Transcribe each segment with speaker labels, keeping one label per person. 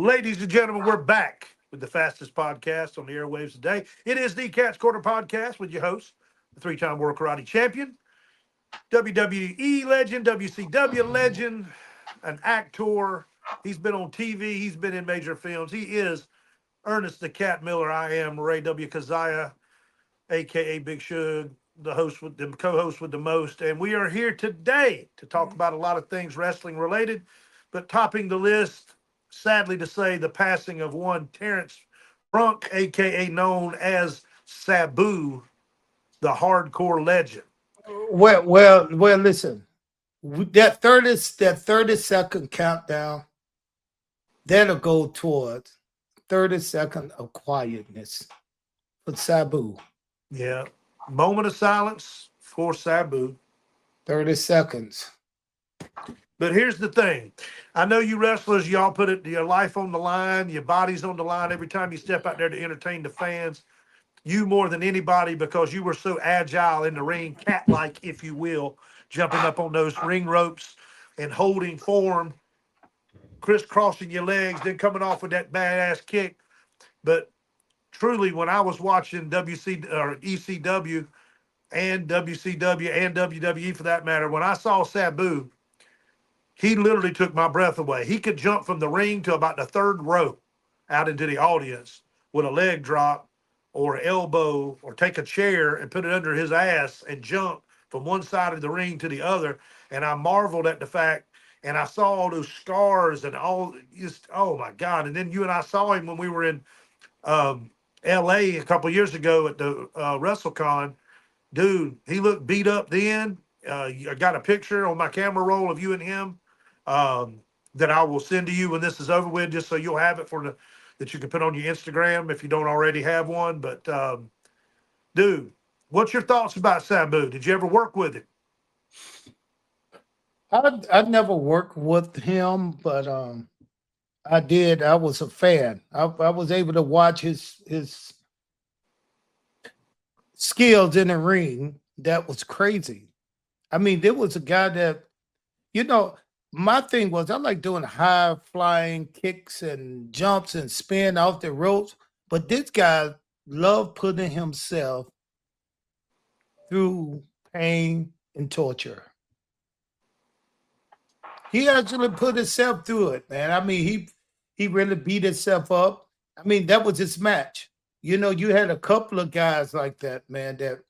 Speaker 1: Ladies and gentlemen, we're back with the fastest podcast on the airwaves today. It is the Cat's Corner Podcast with your host, the three-time World Karate Champion, WWE legend, WCW legend, an actor. He's been on TV. He's been in major films. He is Ernest the Cat Miller. I am Ray W. Keziah, a.k.a. Big Shug, the host with the co-host with the most. And we are here today to talk about a lot of things wrestling related, but topping the list, sadly to say, the passing of one Terrence Brunk, a.k.a. known as Sabu, the hardcore legend.
Speaker 2: Well. Listen, that 30-second countdown that'll go towards 30 seconds of quietness for Sabu.
Speaker 1: Yeah. Moment of silence for Sabu.
Speaker 2: 30 seconds.
Speaker 1: But here's the thing. I know you wrestlers, y'all put your life on the line, your body's on the line every time you step out there to entertain the fans. You more than anybody because you were so agile in the ring, cat-like, if you will, jumping up on those ring ropes and holding form, crisscrossing your legs, then coming off with that badass kick. But truly, when I was watching WC or ECW and WCW and WWE for that matter, when I saw Sabu, he literally took my breath away. He could jump from the ring to about the third row out into the audience with a leg drop or elbow or take a chair and put it under his ass and jump from one side of the ring to the other. And I marveled at the fact, and I saw all those scars and all just, oh my God. And then you and I saw him when we were in LA a couple years ago at the WrestleCon. Dude, he looked beat up then. I got a picture on my camera roll of you and him that I will send to you when this is over with, just so you'll have it that you can put on your Instagram if you don't already have one. But dude, what's your thoughts about Sabu? Did you ever work with him?
Speaker 2: I never worked with him, but I did. I was a fan. I was able to watch his skills in the ring. That was crazy. I mean, there was a guy that, my thing was I like doing high flying kicks and jumps and spin off the ropes, but this guy loved putting himself through pain and torture. He actually put himself through it, man. I mean, he really beat himself up. I mean, that was his match. You had a couple of guys like that, man, that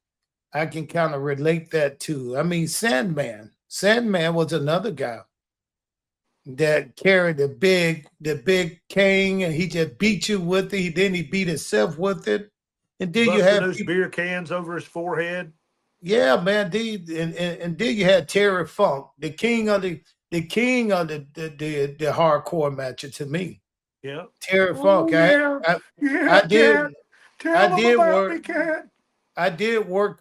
Speaker 2: I can kind of relate that to. I mean, Sandman. Sandman was another guy that carried the big cane, and he just beat you with it. Then he beat himself with it. And then you
Speaker 1: Busting
Speaker 2: have
Speaker 1: those beer cans over his forehead.
Speaker 2: yeah, man. And then you had Terry Funk, the king of the hardcore matches to me.
Speaker 1: Yeah.
Speaker 2: Terry
Speaker 1: Oh,
Speaker 2: Funk.
Speaker 1: yeah.
Speaker 2: I,
Speaker 1: Yeah,
Speaker 2: I did
Speaker 1: Cat.
Speaker 2: I
Speaker 1: Tell him
Speaker 2: did
Speaker 1: about me,
Speaker 2: work.
Speaker 1: Cat.
Speaker 2: I did work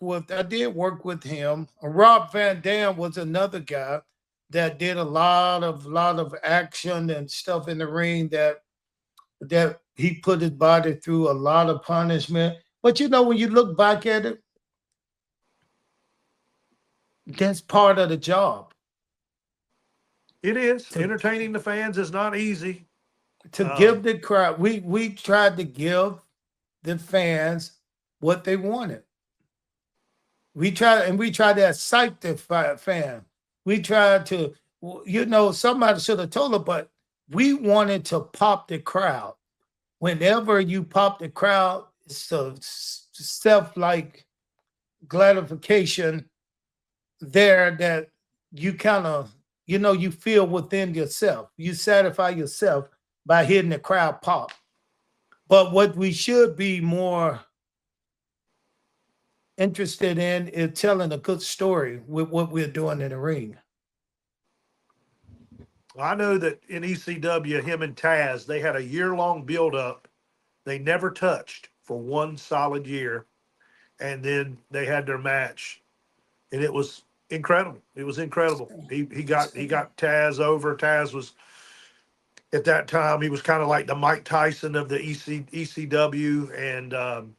Speaker 2: with him. Rob Van Dam was another guy that did a lot of action and stuff in the ring that he put his body through a lot of punishment. But when you look back at it, that's part of the job.
Speaker 1: It is.
Speaker 2: To
Speaker 1: Entertaining the fans is not easy.
Speaker 2: give the crowd, we tried to give the fans what they wanted. We tried to excite the fan. We tried to, somebody should have told her, but we wanted to pop the crowd. Whenever you pop the crowd, it's a self like gratification there that you kind of, you feel within yourself. You satisfy yourself by hitting the crowd pop. But what we should be more interested in is telling a good story with what we're doing in the ring.
Speaker 1: I know that in ECW, him and Taz, they had a year-long build-up. They never touched for one solid year, and then they had their match, and it was incredible. It was incredible. He got Taz over. Taz was at that time, he was kind of like the Mike Tyson of the ECW, and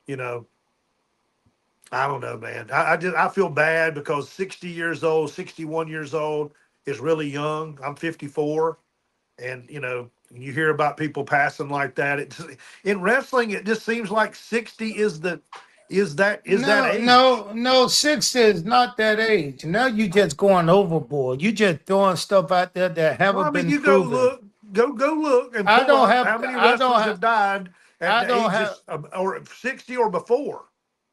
Speaker 1: you know, I don't know, man. I feel bad because 60 years old, 61 years old is really young. I'm 54, And you hear about people passing like that. It's in wrestling. It just seems like 60 is that
Speaker 2: No,
Speaker 1: age.
Speaker 2: no, no. 60 is not that age. Now you just going overboard. You just throwing stuff out there that
Speaker 1: Well, I
Speaker 2: haven't
Speaker 1: mean,
Speaker 2: been
Speaker 1: you go
Speaker 2: proven.
Speaker 1: look, go look and
Speaker 2: I
Speaker 1: pull
Speaker 2: don't
Speaker 1: up
Speaker 2: have.
Speaker 1: how many
Speaker 2: I don't
Speaker 1: wrestlers
Speaker 2: have.
Speaker 1: have died at
Speaker 2: I
Speaker 1: the
Speaker 2: don't have.
Speaker 1: ages of, or 60 or before.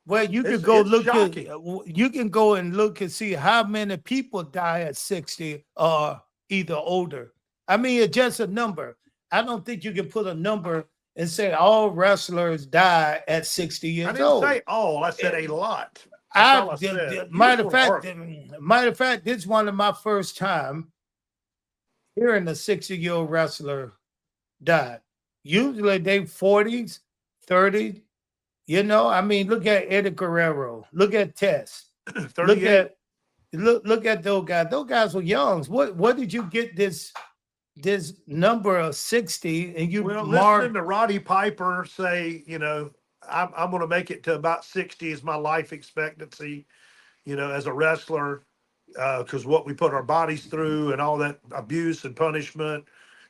Speaker 2: Well, you could go
Speaker 1: It's
Speaker 2: look at.
Speaker 1: shocking.
Speaker 2: You can go and look and see how many people die at 60 or either older. I mean, it's just a number. I don't think you can put a number and say all wrestlers die at 60
Speaker 1: I
Speaker 2: years
Speaker 1: didn't
Speaker 2: old.
Speaker 1: say all. I said a lot. That's
Speaker 2: I
Speaker 1: all I said. You
Speaker 2: matter
Speaker 1: just
Speaker 2: of
Speaker 1: want to
Speaker 2: fact,
Speaker 1: argue.
Speaker 2: this is one of my first time hearing a 60-year-old wrestler died. Usually they 40s, 30s. I mean, look at Eddie Guerrero. Look at Tess. Look
Speaker 1: 38.
Speaker 2: at look at those guys. Those guys were youngs. What did you get this number of 60 and you
Speaker 1: Well, listening
Speaker 2: mark?
Speaker 1: to Roddy Piper say, I'm going to make it to about 60 is my life expectancy, as a wrestler, because what we put our bodies through and all that abuse and punishment,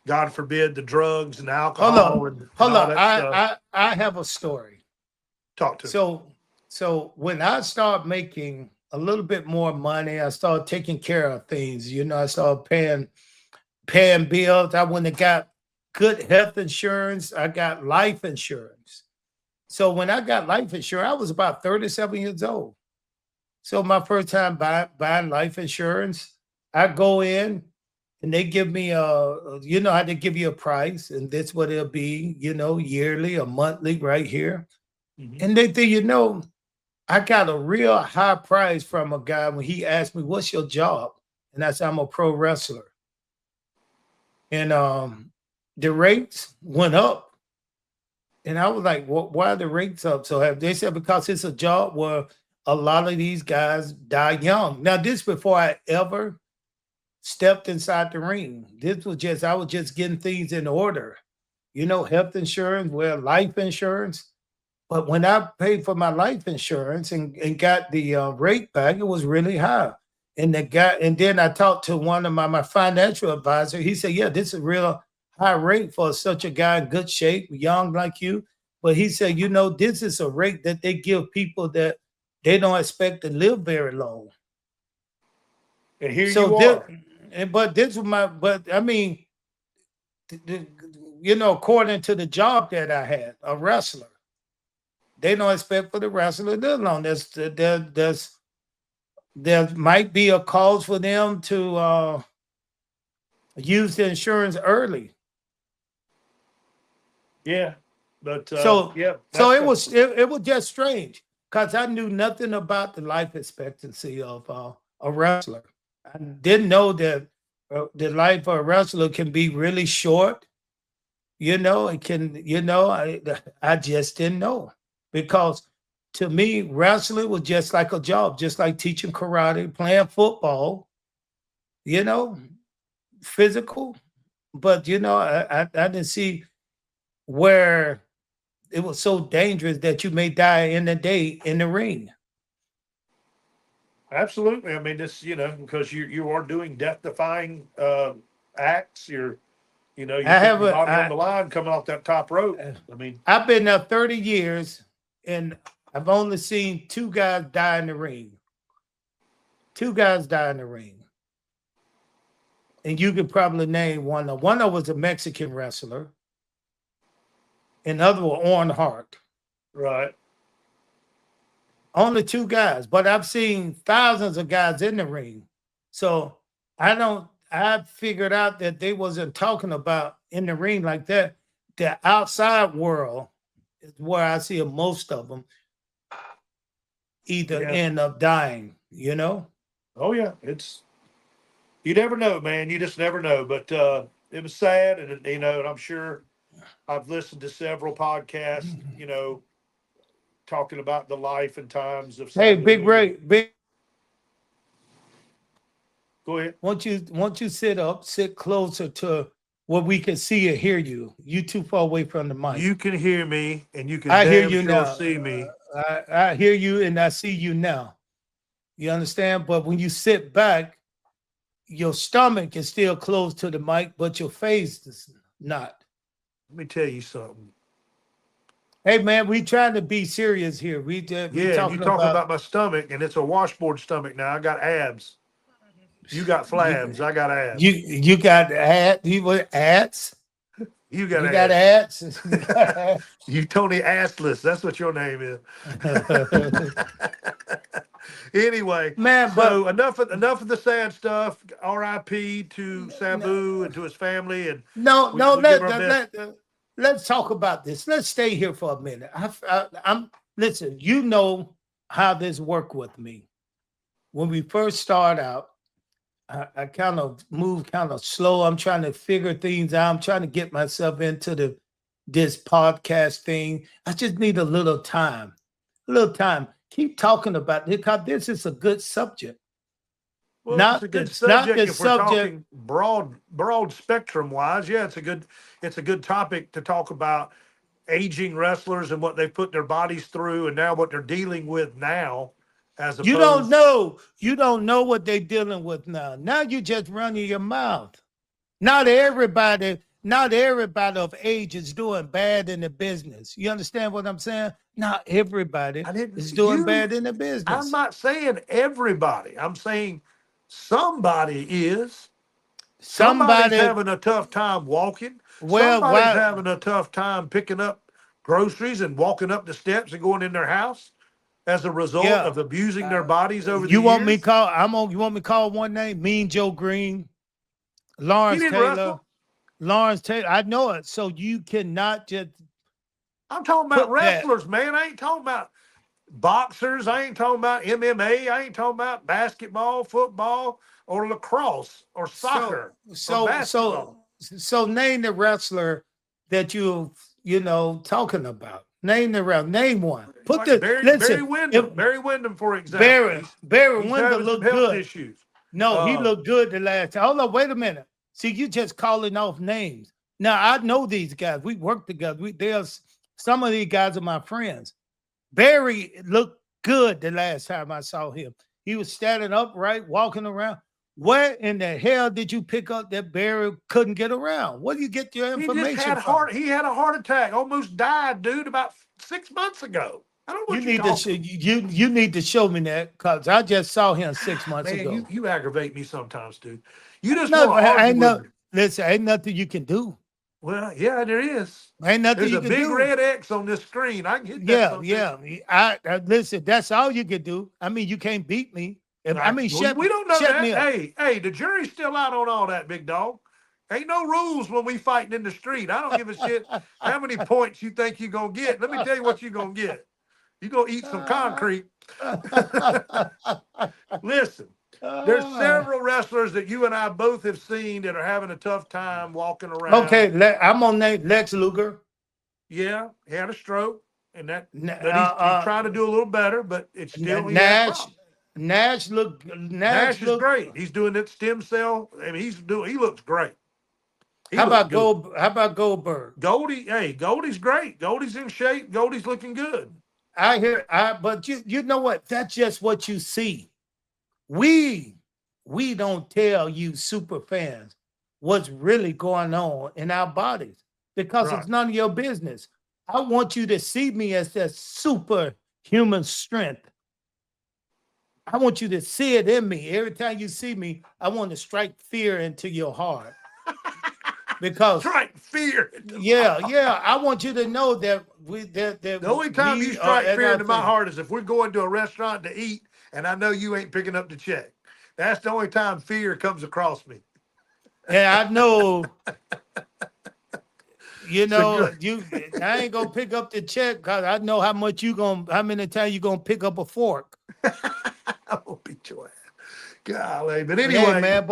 Speaker 1: God forbid, the drugs and the
Speaker 2: Hold
Speaker 1: alcohol
Speaker 2: on,
Speaker 1: and
Speaker 2: hold
Speaker 1: all
Speaker 2: on.
Speaker 1: that stuff.
Speaker 2: I have a story.
Speaker 1: Talk to me.
Speaker 2: So when I start making a little bit more money, I start taking care of things. I started paying bills. I went and got good health insurance. I got life insurance. So when I got life insurance, I was about 37 years old. So my first time buying life insurance, I go in and they give me how they give you a price, and this what it'll be, yearly or monthly right here.
Speaker 1: Mhm.
Speaker 2: And they think, I got a real high price from a guy when he asked me, "What's your job?" And I said, "I'm a pro wrestler." And the rates went up. And I was like, why are the rates up so heavy? They said because it's a job where a lot of these guys die young. Now, this before I ever stepped inside the ring. I was just getting things in order. Health insurance, life insurance. But when I paid for my life insurance and got the rate back, it was really high. And then I talked to one of my financial advisor. He said, "Yeah, this is a real high rate for such a guy in good shape, young like you." But he said, this is a rate that they give people that they don't expect to live very long.
Speaker 1: And here
Speaker 2: So
Speaker 1: you are.
Speaker 2: but this was but I mean, according to the job that I had, a wrestler, they don't expect for the wrestler to live long. There might be a cause for them to use the insurance early.
Speaker 1: Yeah. But
Speaker 2: So
Speaker 1: yeah,
Speaker 2: so
Speaker 1: that's
Speaker 2: it was just strange because I knew nothing about the life expectancy of a wrestler. I didn't know that the life of a wrestler can be really short. It can. I just didn't know because to me wrestling was just like a job, just like teaching karate, playing football. You know, physical, but I didn't see where it was so dangerous that you may die in the day in the ring.
Speaker 1: absolutely. I mean, this, because you are doing death defying acts. You're
Speaker 2: I
Speaker 1: putting
Speaker 2: have
Speaker 1: your
Speaker 2: a
Speaker 1: body on the line coming off that top rope. I mean,
Speaker 2: I've been there 30 years and I've only seen two guys die in the ring. Two guys die in the ring. And you could probably name one. One of was a Mexican wrestler, and the other was Owen Hart.
Speaker 1: right.
Speaker 2: Only two guys, but I've seen thousands of guys in the ring. So I figured out that they wasn't talking about in the ring like that. The outside world is where I see most of them either
Speaker 1: Yeah.
Speaker 2: end up dying.
Speaker 1: Oh yeah. You never know, man. You just never know. But it was sad, and and I'm sure I've listened to several podcasts, talking about the life and times of
Speaker 2: Hey, Big
Speaker 1: Sabu.
Speaker 2: Ray, Big,
Speaker 1: Go ahead.
Speaker 2: once you sit closer to where we can see and hear you. You too far away from the mic.
Speaker 1: You can hear me, and you can
Speaker 2: I hear
Speaker 1: damn
Speaker 2: you
Speaker 1: sure
Speaker 2: now.
Speaker 1: see me.
Speaker 2: I hear you and I see you now. You understand? But when you sit back, your stomach is still close to the mic, but your face is not.
Speaker 1: Let me tell you something.
Speaker 2: Hey man, we trying to be serious here. We
Speaker 1: Yeah, and you
Speaker 2: talking
Speaker 1: talking
Speaker 2: about
Speaker 1: about my stomach, and it's a washboard stomach now. I got abs. You got flabs.
Speaker 2: you
Speaker 1: I got abs.
Speaker 2: you got you were ads.
Speaker 1: You got
Speaker 2: You got
Speaker 1: abs.
Speaker 2: ads. You got ads.
Speaker 1: You Tony Assless. That's what your name is. Anyway,
Speaker 2: Man, but
Speaker 1: so enough of the sad stuff. R.I.P. to Sabu and to his family, and
Speaker 2: no,
Speaker 1: we,
Speaker 2: no.
Speaker 1: we give our best.
Speaker 2: Let's talk about this. Let's stay here for a minute. I'm listen. You know how this worked with me when we first start out. I kind of move kind of slow. I'm trying to figure things out. I'm trying to get myself into this podcast thing. I just need a little time. A little time. Keep talking about it because this is a good subject.
Speaker 1: Well, it's a good
Speaker 2: Not
Speaker 1: subject
Speaker 2: the
Speaker 1: if we're
Speaker 2: subject.
Speaker 1: talking broad spectrum wise. Yeah, it's a good topic to talk about aging wrestlers and what they've put their bodies through, and now what they're dealing with now, as
Speaker 2: You don't
Speaker 1: opposed.
Speaker 2: know. You don't know what they're dealing with now. Now you just running your mouth. Not everybody, not everybody of age is doing bad in the business. You understand what I'm saying? Not everybody
Speaker 1: I didn't
Speaker 2: is doing
Speaker 1: you.
Speaker 2: bad in the
Speaker 1: I'm
Speaker 2: business.
Speaker 1: not saying everybody. I'm saying somebody is. Somebody's
Speaker 2: Somebody,
Speaker 1: having a tough time walking.
Speaker 2: well,
Speaker 1: Somebody's
Speaker 2: why?
Speaker 1: having a tough time picking up groceries and walking up the steps and going in their house as a result
Speaker 2: Yeah.
Speaker 1: of abusing their bodies over the
Speaker 2: You want me
Speaker 1: years.
Speaker 2: call? You want me call one name? Mean Joe Green,
Speaker 1: He
Speaker 2: Lawrence
Speaker 1: didn't
Speaker 2: Taylor,
Speaker 1: wrestle.
Speaker 2: Lawrence Taylor. I know it. So you cannot just
Speaker 1: I'm talking about
Speaker 2: put that.
Speaker 1: wrestlers, man. I ain't talking about boxers. I ain't talking about MMA. I ain't talking about basketball, football, or lacrosse, or
Speaker 2: So
Speaker 1: soccer, or
Speaker 2: so so
Speaker 1: basketball.
Speaker 2: so name the wrestler that you know talking about. Name the wrestler. Name one. Put
Speaker 1: Like
Speaker 2: the
Speaker 1: Barry
Speaker 2: listen. If
Speaker 1: Windham. Barry Windham, for example.
Speaker 2: Barry
Speaker 1: He's
Speaker 2: Windham
Speaker 1: having some
Speaker 2: looked
Speaker 1: health
Speaker 2: good.
Speaker 1: issues.
Speaker 2: No, he
Speaker 1: Uh,
Speaker 2: looked good the last time. Hold on, wait a minute. See, you just calling off names. Now I know these guys. We work together. There's some of these guys are my friends. Barry looked good the last time I saw him. He was standing upright, walking around. Where in the hell did you pick up that Barry couldn't get around? Where do you get your
Speaker 1: he just
Speaker 2: information
Speaker 1: had
Speaker 2: from?
Speaker 1: he had a heart attack, almost died, dude, about 6 months ago. I don't know
Speaker 2: You
Speaker 1: what you're
Speaker 2: need to
Speaker 1: talking about.
Speaker 2: you need to show me that because I just saw him 6 months
Speaker 1: Man,
Speaker 2: ago.
Speaker 1: you aggravate me sometimes, dude. You just
Speaker 2: No,
Speaker 1: want to
Speaker 2: I
Speaker 1: argue
Speaker 2: ain't
Speaker 1: with
Speaker 2: no
Speaker 1: me.
Speaker 2: listen. Ain't nothing you can do.
Speaker 1: Well, yeah, there is.
Speaker 2: Ain't nothing
Speaker 1: There's
Speaker 2: you
Speaker 1: a
Speaker 2: can
Speaker 1: big
Speaker 2: do.
Speaker 1: red X on this screen. I can hit that
Speaker 2: Yeah,
Speaker 1: someday.
Speaker 2: yeah. I listen. That's all you can do. I mean, you can't beat me. I mean,
Speaker 1: We don't know
Speaker 2: shut me
Speaker 1: that.
Speaker 2: up.
Speaker 1: Hey, the jury's still out on all that, big dog. Ain't no rules when we fighting in the street. I don't give a shit how many points you think you're gonna get. Let me tell you what you're gonna get. You're gonna eat some concrete. Listen, there's several wrestlers that you and I both have seen that are having a tough time walking around.
Speaker 2: Okay, I'm on name Lex Luger.
Speaker 1: Yeah, he had a stroke, and that
Speaker 2: N-
Speaker 1: but he's trying to do a little better, but it's still he has
Speaker 2: Nash,
Speaker 1: problems.
Speaker 2: Nash
Speaker 1: Nash is
Speaker 2: look.
Speaker 1: great. He's doing that stem cell. I mean, he looks great. He
Speaker 2: How
Speaker 1: looks
Speaker 2: about
Speaker 1: good.
Speaker 2: How about Goldberg?
Speaker 1: Goldie, hey, Goldie's great. Goldie's in shape. Goldie's looking good.
Speaker 2: But you know what? That's just what you see. We we don't tell you super fans what's really going on in our bodies because
Speaker 1: Right.
Speaker 2: it's none of your business. I want you to see me as that superhuman strength. I want you to see it in me. Every time you see me, I want to strike fear into your heart because
Speaker 1: Strike fear.
Speaker 2: yeah, I want you to know that
Speaker 1: The only time you
Speaker 2: we are
Speaker 1: strike
Speaker 2: at
Speaker 1: fear
Speaker 2: our
Speaker 1: into my
Speaker 2: thing.
Speaker 1: heart is if we're going to a restaurant to eat and I know you ain't picking up the check. That's the only time fear comes across me.
Speaker 2: And I know,
Speaker 1: It's a good.
Speaker 2: I ain't gonna pick up the check because I know how many times you gonna pick up a fork.
Speaker 1: I'm gonna beat your ass. Golly. But
Speaker 2: Hey
Speaker 1: anyway,
Speaker 2: man,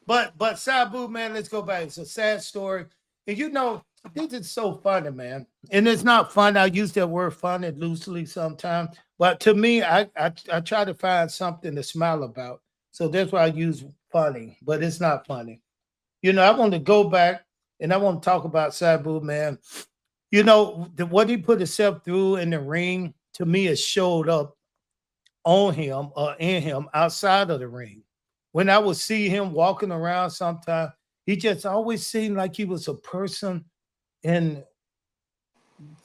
Speaker 2: but Sabu, man, let's go back. It's a sad story. And this is so funny, man. And it's not fun. I use that word funny loosely sometimes. But to me, I try to find something to smile about. So that's why I use funny, but it's not funny. I want to go back and I want to talk about Sabu, man. What he put himself through in the ring, to me, it showed up on him or in him outside of the ring when I would see him walking around sometime, he just always seemed like he was a person in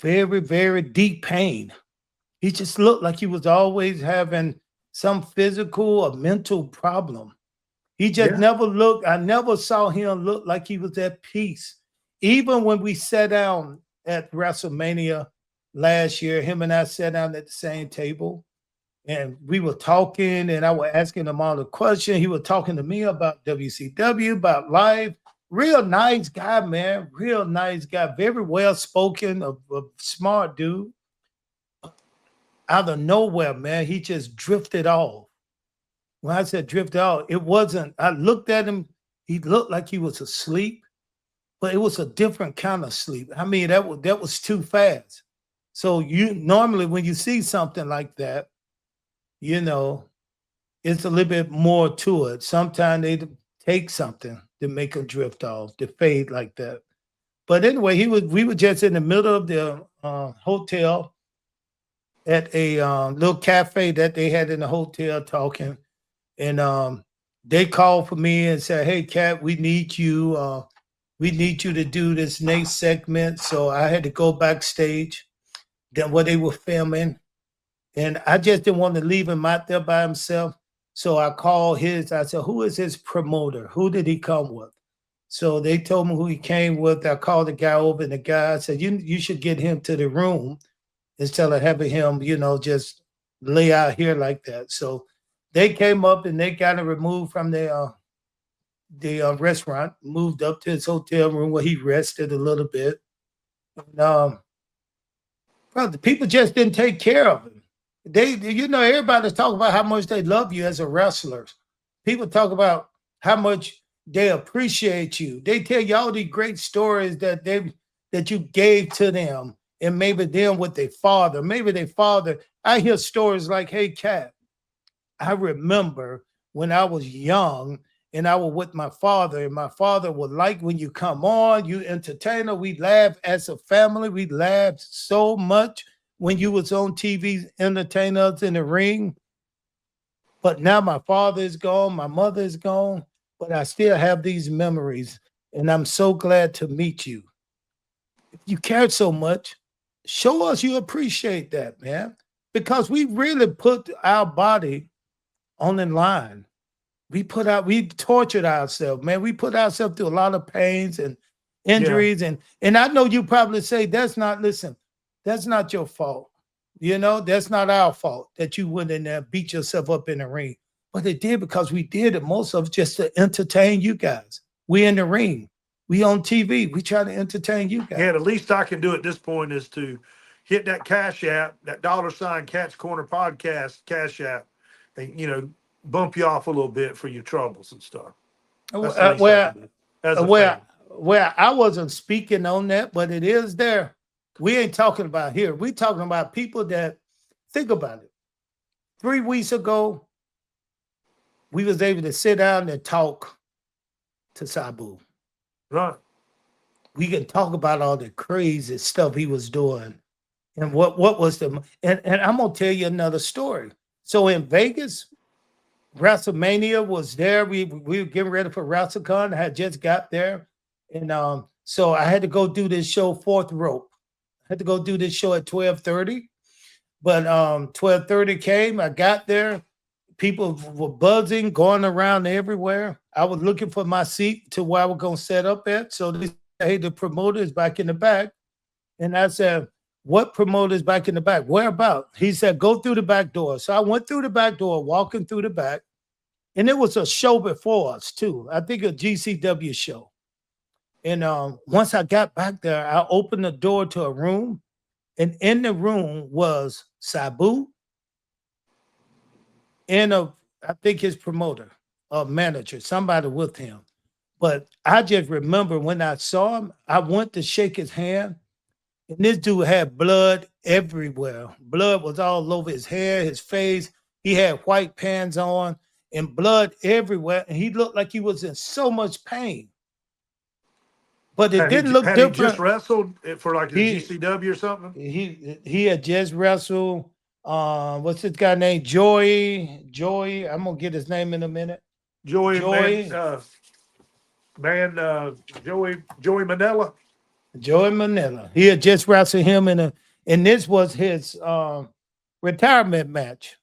Speaker 2: very, very deep pain. He just looked like he was always having some physical or mental problem. He just
Speaker 1: Yeah.
Speaker 2: never looked, I never saw him look like he was at peace. Even when we sat down at WrestleMania last year, him and I sat down at the same table and we were talking, and I was asking him all the questions. He was talking to me about WCW, about life. Real nice guy, man. Real nice guy. Very well spoken, a smart dude. Out of nowhere, man, he just drifted off. When I said drift off, it wasn't, I looked at him, he looked like he was asleep, but it was a different kind of sleep. I mean, that was too fast. So you normally when you see something like that, you know, it's a little bit more to it. Sometimes they take something to make them drift off, to fade like that. But anyway, we were just in the middle of the hotel at a little cafe that they had in the hotel talking. And they called for me and said, "Hey, Cat, we need you. We need you to do this next segment." So I had to go backstage. Then where they were filming, and I just didn't want to leave him out there by himself. So I called his. I said, "Who is his promoter? Who did he come with?" So they told me who he came with. I called the guy over, and the guy said, "You should get him to the room instead of having him, just lay out here like that." So they came up and they got him removed from the restaurant, moved up to his hotel room where he rested a little bit. And, brother, people just didn't take care of him. Everybody's talking about how much they love you as a wrestler. People talk about how much they appreciate you. They tell you all these great stories that you gave to them, and maybe them with their father. Maybe their father. I hear stories like, "Hey, Cat, I remember when I was young and I was with my father, and my father would like when you come on, you entertainer. We laugh as a family. We laughed so much when you was on TV entertaining us in the ring. But now my father is gone, my mother is gone, but I still have these memories, and I'm so glad to meet you. If you cared so much, show us you appreciate that, man, because we really put our body on the line. We tortured ourselves, man. We put ourselves through a lot of pains and
Speaker 1: Yeah.
Speaker 2: injuries. And I know you probably say that's not your fault. That's not our fault that you went in there, beat yourself up in the ring. But it did because we did it most of just to entertain you guys. We in the ring. We on TV. We try to entertain you guys.
Speaker 1: Yeah, the least I can do at this point is to hit that cash app, that $ Cat's Corner podcast cash app, and bump you off a little bit for your troubles and stuff. That's the least I
Speaker 2: Where
Speaker 1: can do as a
Speaker 2: where
Speaker 1: fan.
Speaker 2: where I wasn't speaking on that, but it is there. We ain't talking about here. We talking about people that think about it. 3 weeks ago, we was able to sit down and talk to Sabu.
Speaker 1: Right.
Speaker 2: We can talk about all the crazy stuff he was doing and what was the and I'm gonna tell you another story. So in Vegas, WrestleMania was there. We were getting ready for WrestleCon. I had just got there, and so I had to go do this show fourth rope. I had to go do this show at 12:30, but 12:30 came. I got there. People were buzzing, going around everywhere. I was looking for my seat to where I was gonna set up at. So they said, "Hey, the promoter is back in the back," and I said, "What promoter is back in the back? Where about?" He said, "Go through the back door." So I went through the back door, walking through the back. And it was a show before us too. I think a GCW show. And once I got back there, I opened the door to a room, and in the room was Sabu and I think his promoter, manager, somebody with him. But I just remember when I saw him, I went to shake his hand, and this dude had blood everywhere. Blood was all over his hair, his face. He had white pants on and blood everywhere. And he looked like he was in so much pain. But it didn't look
Speaker 1: Had he just
Speaker 2: different.
Speaker 1: wrestled for like the
Speaker 2: He
Speaker 1: GCW or something?
Speaker 2: he had just wrestled. What's this guy named Joey? Joey, I'm gonna get his name in a minute.
Speaker 1: Joey
Speaker 2: Joey,
Speaker 1: Joey Manella.
Speaker 2: Joey Manila. He had just wrestled him and this was his retirement match.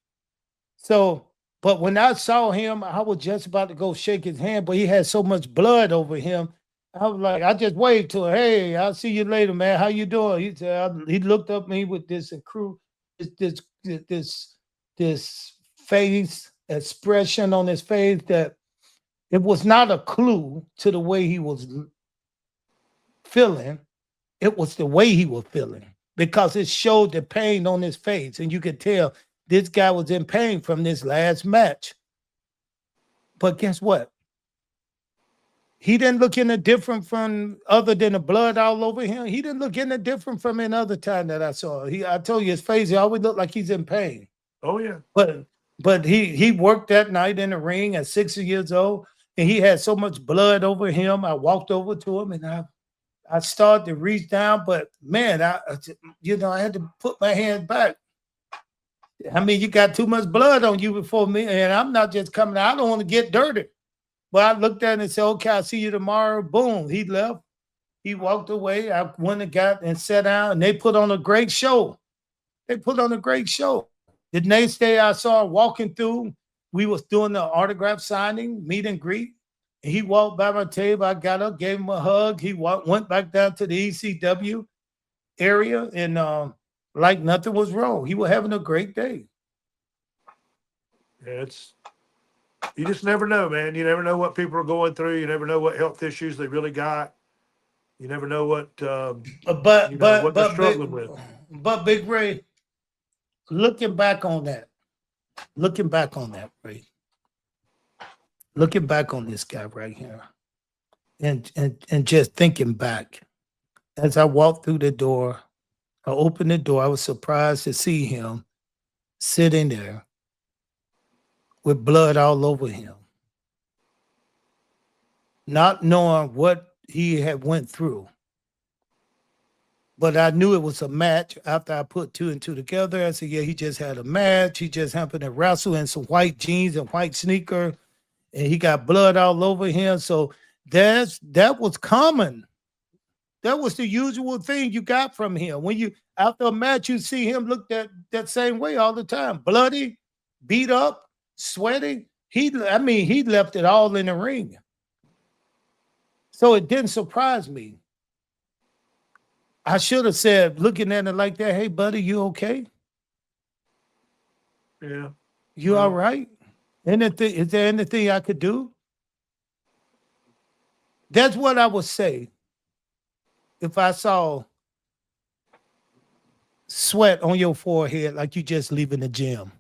Speaker 2: So, but when I saw him, I was just about to go shake his hand, but he had so much blood over him. I was like, I just waved to him. Hey, I'll see you later, man. How you doing? He said, he looked up at me with this this this this face expression on his face that it was not a clue to the way he was feeling. It was the way he was feeling because it showed the pain on his face, and you could tell this guy was in pain from this last match. But guess what? He didn't look any different from other than the blood all over him. He didn't look any different from any other time that I saw. I told you his face, he always looked like he's in pain.
Speaker 1: Oh yeah.
Speaker 2: But he worked that night in the ring at 60 years old, and he had so much blood over him. I walked over to him and I started to reach down, but man, I had to put my hand back. I mean, you got too much blood on you before me, and I'm not just coming out. I don't want to get dirty. But I looked at him and said, okay, I'll see you tomorrow. Boom, he left. He walked away. I went and got and sat down, and they put on a great show. They put on a great show. The next day I saw him walking through. We was doing the autograph signing, meet and greet. And he walked by my table. I got up, gave him a hug. He went back down to the ECW area, and like nothing was wrong. He was having a great day.
Speaker 1: Yeah, you just never know, man. You never know what people are going through. You never know what health issues they really got. You never know what what they're struggling with.
Speaker 2: But Big Ray, looking back on that, Ray, looking back on this guy right here, and just thinking back, as I walked through the door, I opened the door. I was surprised to see him sitting there with blood all over him, not knowing what he had went through. But I knew it was a match after I put two and two together. I said, yeah, he just had a match. He just happened to wrestle in some white jeans and white sneaker, and he got blood all over him. So that was common. That was the usual thing you got from him. When you after a match, you see him look that same way all the time. Bloody, beat up, sweaty. He left it all in the ring. So it didn't surprise me. I should have said, looking at it like that, hey, buddy, you okay?
Speaker 1: Yeah.
Speaker 2: You all right? Is there anything I could do? That's what I would say if I saw sweat on your forehead like you just leaving the gym.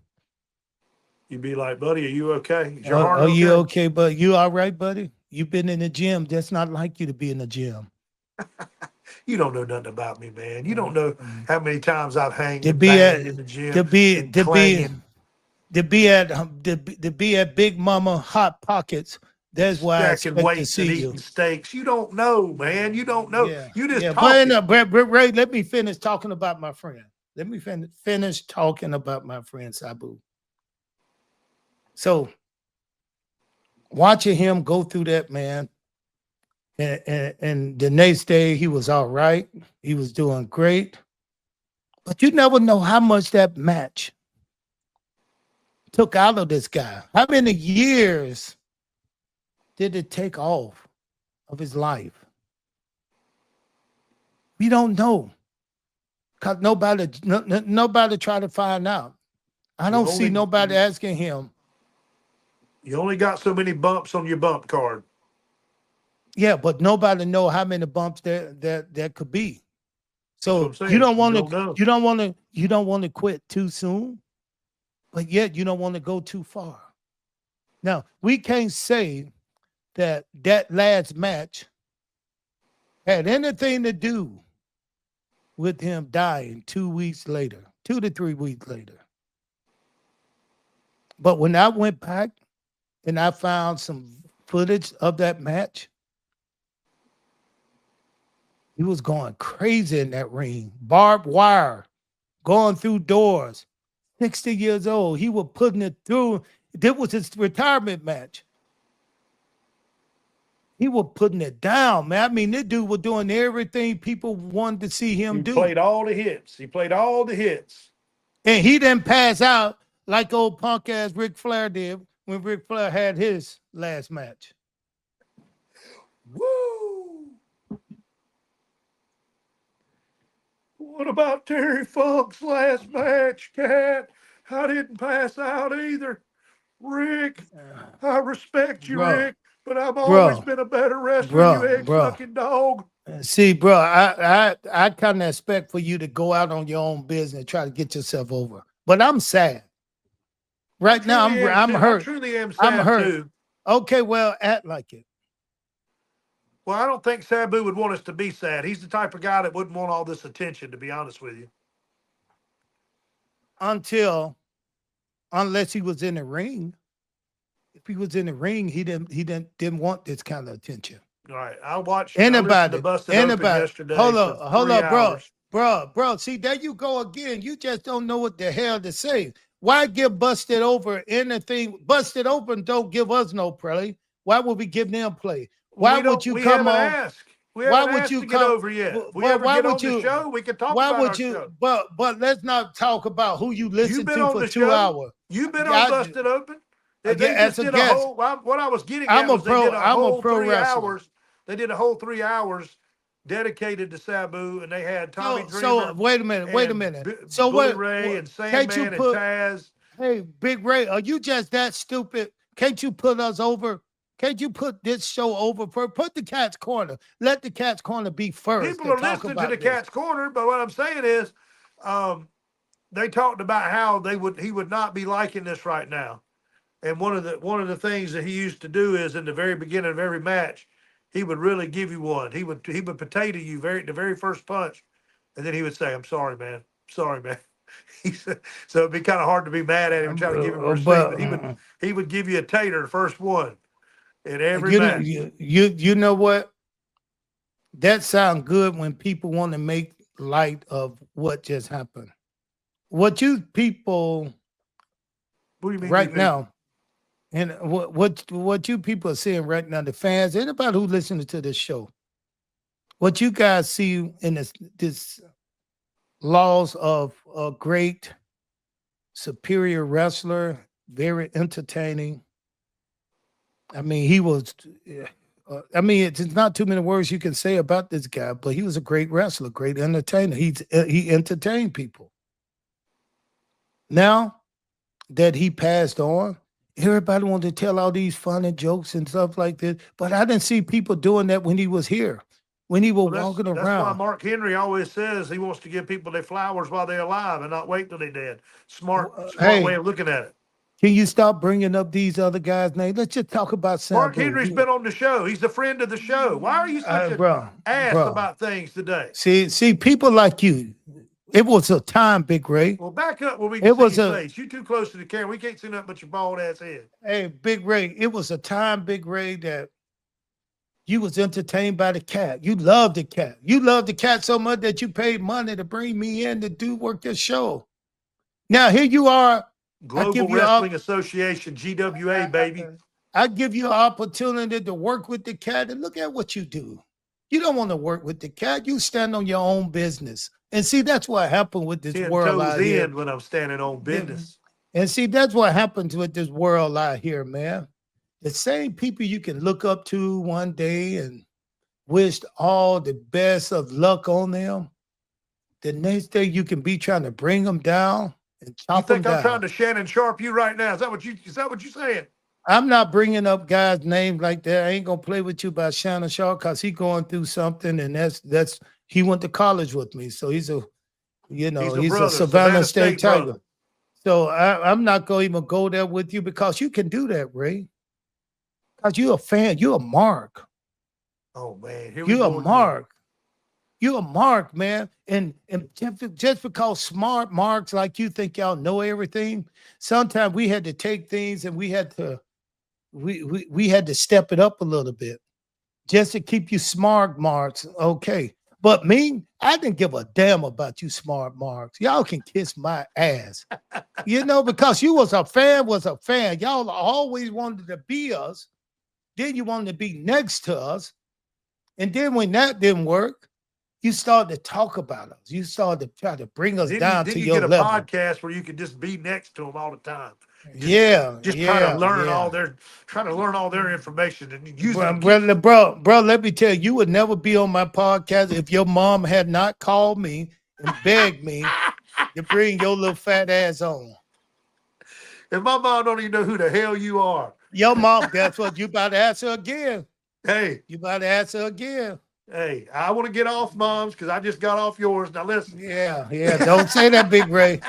Speaker 1: You'd be like, buddy, are you okay? Is your heart
Speaker 2: Are
Speaker 1: okay?
Speaker 2: you okay, buddy? You all right, buddy? You've been in the gym. That's not like you to be in the gym.
Speaker 1: You don't know nothing about me, man. You don't know how many times I've hanged
Speaker 2: To
Speaker 1: and
Speaker 2: be
Speaker 1: banged
Speaker 2: at
Speaker 1: in the gym
Speaker 2: to be
Speaker 1: and
Speaker 2: to be
Speaker 1: clanging,
Speaker 2: to be at Big Mama Hot Pockets. That's why I
Speaker 1: stacking
Speaker 2: expect to
Speaker 1: weights and
Speaker 2: see
Speaker 1: eating
Speaker 2: you.
Speaker 1: steaks. You don't know, man. You don't know.
Speaker 2: Yeah,
Speaker 1: You just
Speaker 2: yeah.
Speaker 1: talking.
Speaker 2: But Ray, let me finish talking about my friend. Let me finish talking about my friend Sabu. So watching him go through that, man, and the next day he was all right. He was doing great. But you never know how much that match took out of this guy. How many years did it take off of his life? We don't know. Because nobody tried to find out. I don't see nobody asking him.
Speaker 1: You only got so many bumps on your bump card.
Speaker 2: Yeah, but nobody know how many bumps there could be. So
Speaker 1: That's what I'm saying.
Speaker 2: you don't want to quit too soon, but yet you don't want to go too far. Now, we can't say that last match had anything to do with him dying 2 weeks later, 2 to 3 weeks later. But when I went back and I found some footage of that match, he was going crazy in that ring. Barbed wire, going through doors. 60 years old. He was putting it through. This was his retirement match. he was putting it down, man. I mean, this dude was doing everything people wanted to see him
Speaker 1: He
Speaker 2: do.
Speaker 1: played all the hits. He played all the hits.
Speaker 2: And he didn't pass out like old punk ass Ric Flair did when Ric Flair had his last match.
Speaker 1: Woo! What about Terry Funk's last match, Cat? I didn't pass out either. Rick, I respect you,
Speaker 2: Bro,
Speaker 1: Rick, but I've always
Speaker 2: bro,
Speaker 1: been a better wrestler, you
Speaker 2: bro.
Speaker 1: egg-sucking dog.
Speaker 2: See, bro, I kind of expect for you to go out on your own business and try to get yourself over. But I'm sad. Right now, I'm
Speaker 1: I
Speaker 2: hurt.
Speaker 1: truly am
Speaker 2: I'm
Speaker 1: sad,
Speaker 2: hurt.
Speaker 1: too.
Speaker 2: Okay, well, act like it.
Speaker 1: Well, I don't think Sabu would want us to be sad. He's the type of guy that wouldn't want all this attention, to be honest with you.
Speaker 2: Unless he was in the ring. If he was in the ring, he didn't want this kind of attention.
Speaker 1: All right, I listened
Speaker 2: Anybody,
Speaker 1: to Busted Open yesterday
Speaker 2: hold
Speaker 1: for 3
Speaker 2: up,
Speaker 1: hours.
Speaker 2: bro. See, there you go again. You just don't know what the hell to say. Why give Busted Over anything? Busted Open don't give us no play. Why would we give them play? Why would you come on?
Speaker 1: Asked. We haven't asked to get over yet. If we ever get on the show, we can talk about our show.
Speaker 2: But let's not talk about who you listen to for 2 hours.
Speaker 1: You've been on Busted Open. They just did a whole. What I was getting at was they did a whole 3 hours. They did a whole 3 hours dedicated to Sabu, and they had Tommy Dreamer.
Speaker 2: So wait a minute. So
Speaker 1: Billy Ray and Sandman and Taz.
Speaker 2: Hey, Big Ray, are you just that stupid? Can't you put us over? Can't you put this show over first? Put the Cat's Corner. Let the Cat's Corner be first.
Speaker 1: People are listening to the Cat's Corner, but what I'm saying is, they talked about how he would not be liking this right now. And one of the things that he used to do is in the very beginning of every match, he would really give you one. He would potato you the very first punch, and then he would say, "I'm sorry, man. Sorry, man." He said, so it'd be kind of hard to be mad at him and try to give him respect. But he would give you a tater the first one in every match.
Speaker 2: You know what? That sounds good when people want to make light of what just happened. What you people right now, and what you people are seeing right now, the fans, anybody who listening to this show, what you guys see in this laws of a great, superior wrestler, very entertaining. I mean, he was. It's not too many words you can say about this guy, but he was a great wrestler, great entertainer. He entertained people. Now that he passed on, everybody wanted to tell all these funny jokes and stuff like this, but I didn't see people doing that when he was here, when he was walking around.
Speaker 1: That's why Mark Henry always says he wants to give people their flowers while they're alive and not wait till they're dead. Smart way of looking at it.
Speaker 2: Can you stop bringing up these other guys' names? Let's just talk about Sabu.
Speaker 1: Mark Henry's been on the show. He's a friend of the show. Why are you such an ass about things today?
Speaker 2: See, people like you. It was a time, Big Ray.
Speaker 1: Well, back up where we can see your face. You too close to the camera. We can't see nothing but your bald ass head.
Speaker 2: Hey, Big Ray, it was a time, Big Ray, that you was entertained by the Cat. You loved the Cat. You loved the Cat so much that you paid money to bring me in to do work this show. Now, here you are.
Speaker 1: Global Wrestling Association, GWA, baby.
Speaker 2: I give you an opportunity to work with the Cat, and look at what you do. You don't want to work with the Cat. You stand on your own business. And see, that's what happened with this world out here.
Speaker 1: When I'm standing on business.
Speaker 2: And see, that's what happens with this world out here, man. The same people you can look up to one day and wish all the best of luck on them. The next day you can be trying to bring them down and chop them down.
Speaker 1: You think I'm trying to Shannon Sharp you right now? Is that what you're saying?
Speaker 2: I'm not bringing up guys' names like that. I ain't gonna play with you about Shannon Sharp because he's going through something, and that's he went to college with me, so he's a Savannah State Tiger. Brother. So I'm not gonna even go there with you because you can do that, Ray. Because you're a fan, you're a mark.
Speaker 1: Oh man,
Speaker 2: you're a mark. You're a mark, man. And just because smart marks like you think y'all know everything, sometimes we had to take things and we had to step it up a little bit just to keep you smart marks. Okay. But me, I didn't give a damn about you smart marks. Y'all can kiss my ass. Because you was a fan. Y'all always wanted to be us. Then you wanted to be next to us. And then when that didn't work, you started to talk about us. You started to try to bring us down
Speaker 1: Then
Speaker 2: to
Speaker 1: you
Speaker 2: your
Speaker 1: get a
Speaker 2: level.
Speaker 1: podcast where you can just be next to them all the time.
Speaker 2: Yeah,
Speaker 1: Just try to learn
Speaker 2: yeah.
Speaker 1: trying to learn all their information and use it
Speaker 2: Bro, let me tell you, you would never be on my podcast if your mom had not called me and begged me to bring your little fat ass on.
Speaker 1: If my mom don't even know who the hell you are.
Speaker 2: Your mom, that's what you about to ask her again.
Speaker 1: Hey.
Speaker 2: You about to ask her again.
Speaker 1: Hey, I want to get off mom's because I just got off yours. Now listen.
Speaker 2: Yeah. Don't say that, Big Ray.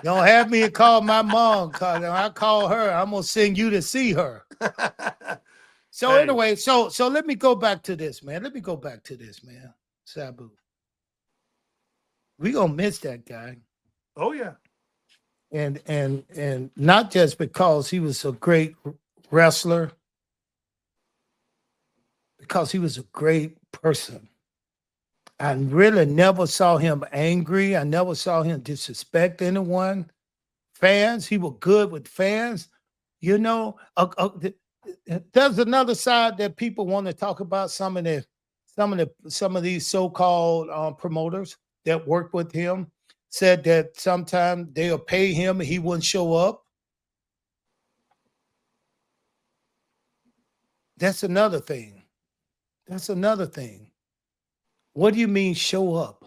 Speaker 2: Don't have me call my mom, cause I call her, I'm gonna send you to see her. So
Speaker 1: Hey.
Speaker 2: anyway, so let me go back to this, man. Sabu. We gonna miss that guy.
Speaker 1: Oh yeah.
Speaker 2: And not just because he was a great wrestler, because he was a great person. I really never saw him angry. I never saw him disrespect anyone. Fans, he was good with fans. You know, there's another side that people want to talk about. Some of these so-called promoters that work with him said that sometimes they'll pay him and he wouldn't show up. That's another thing. What do you mean show up?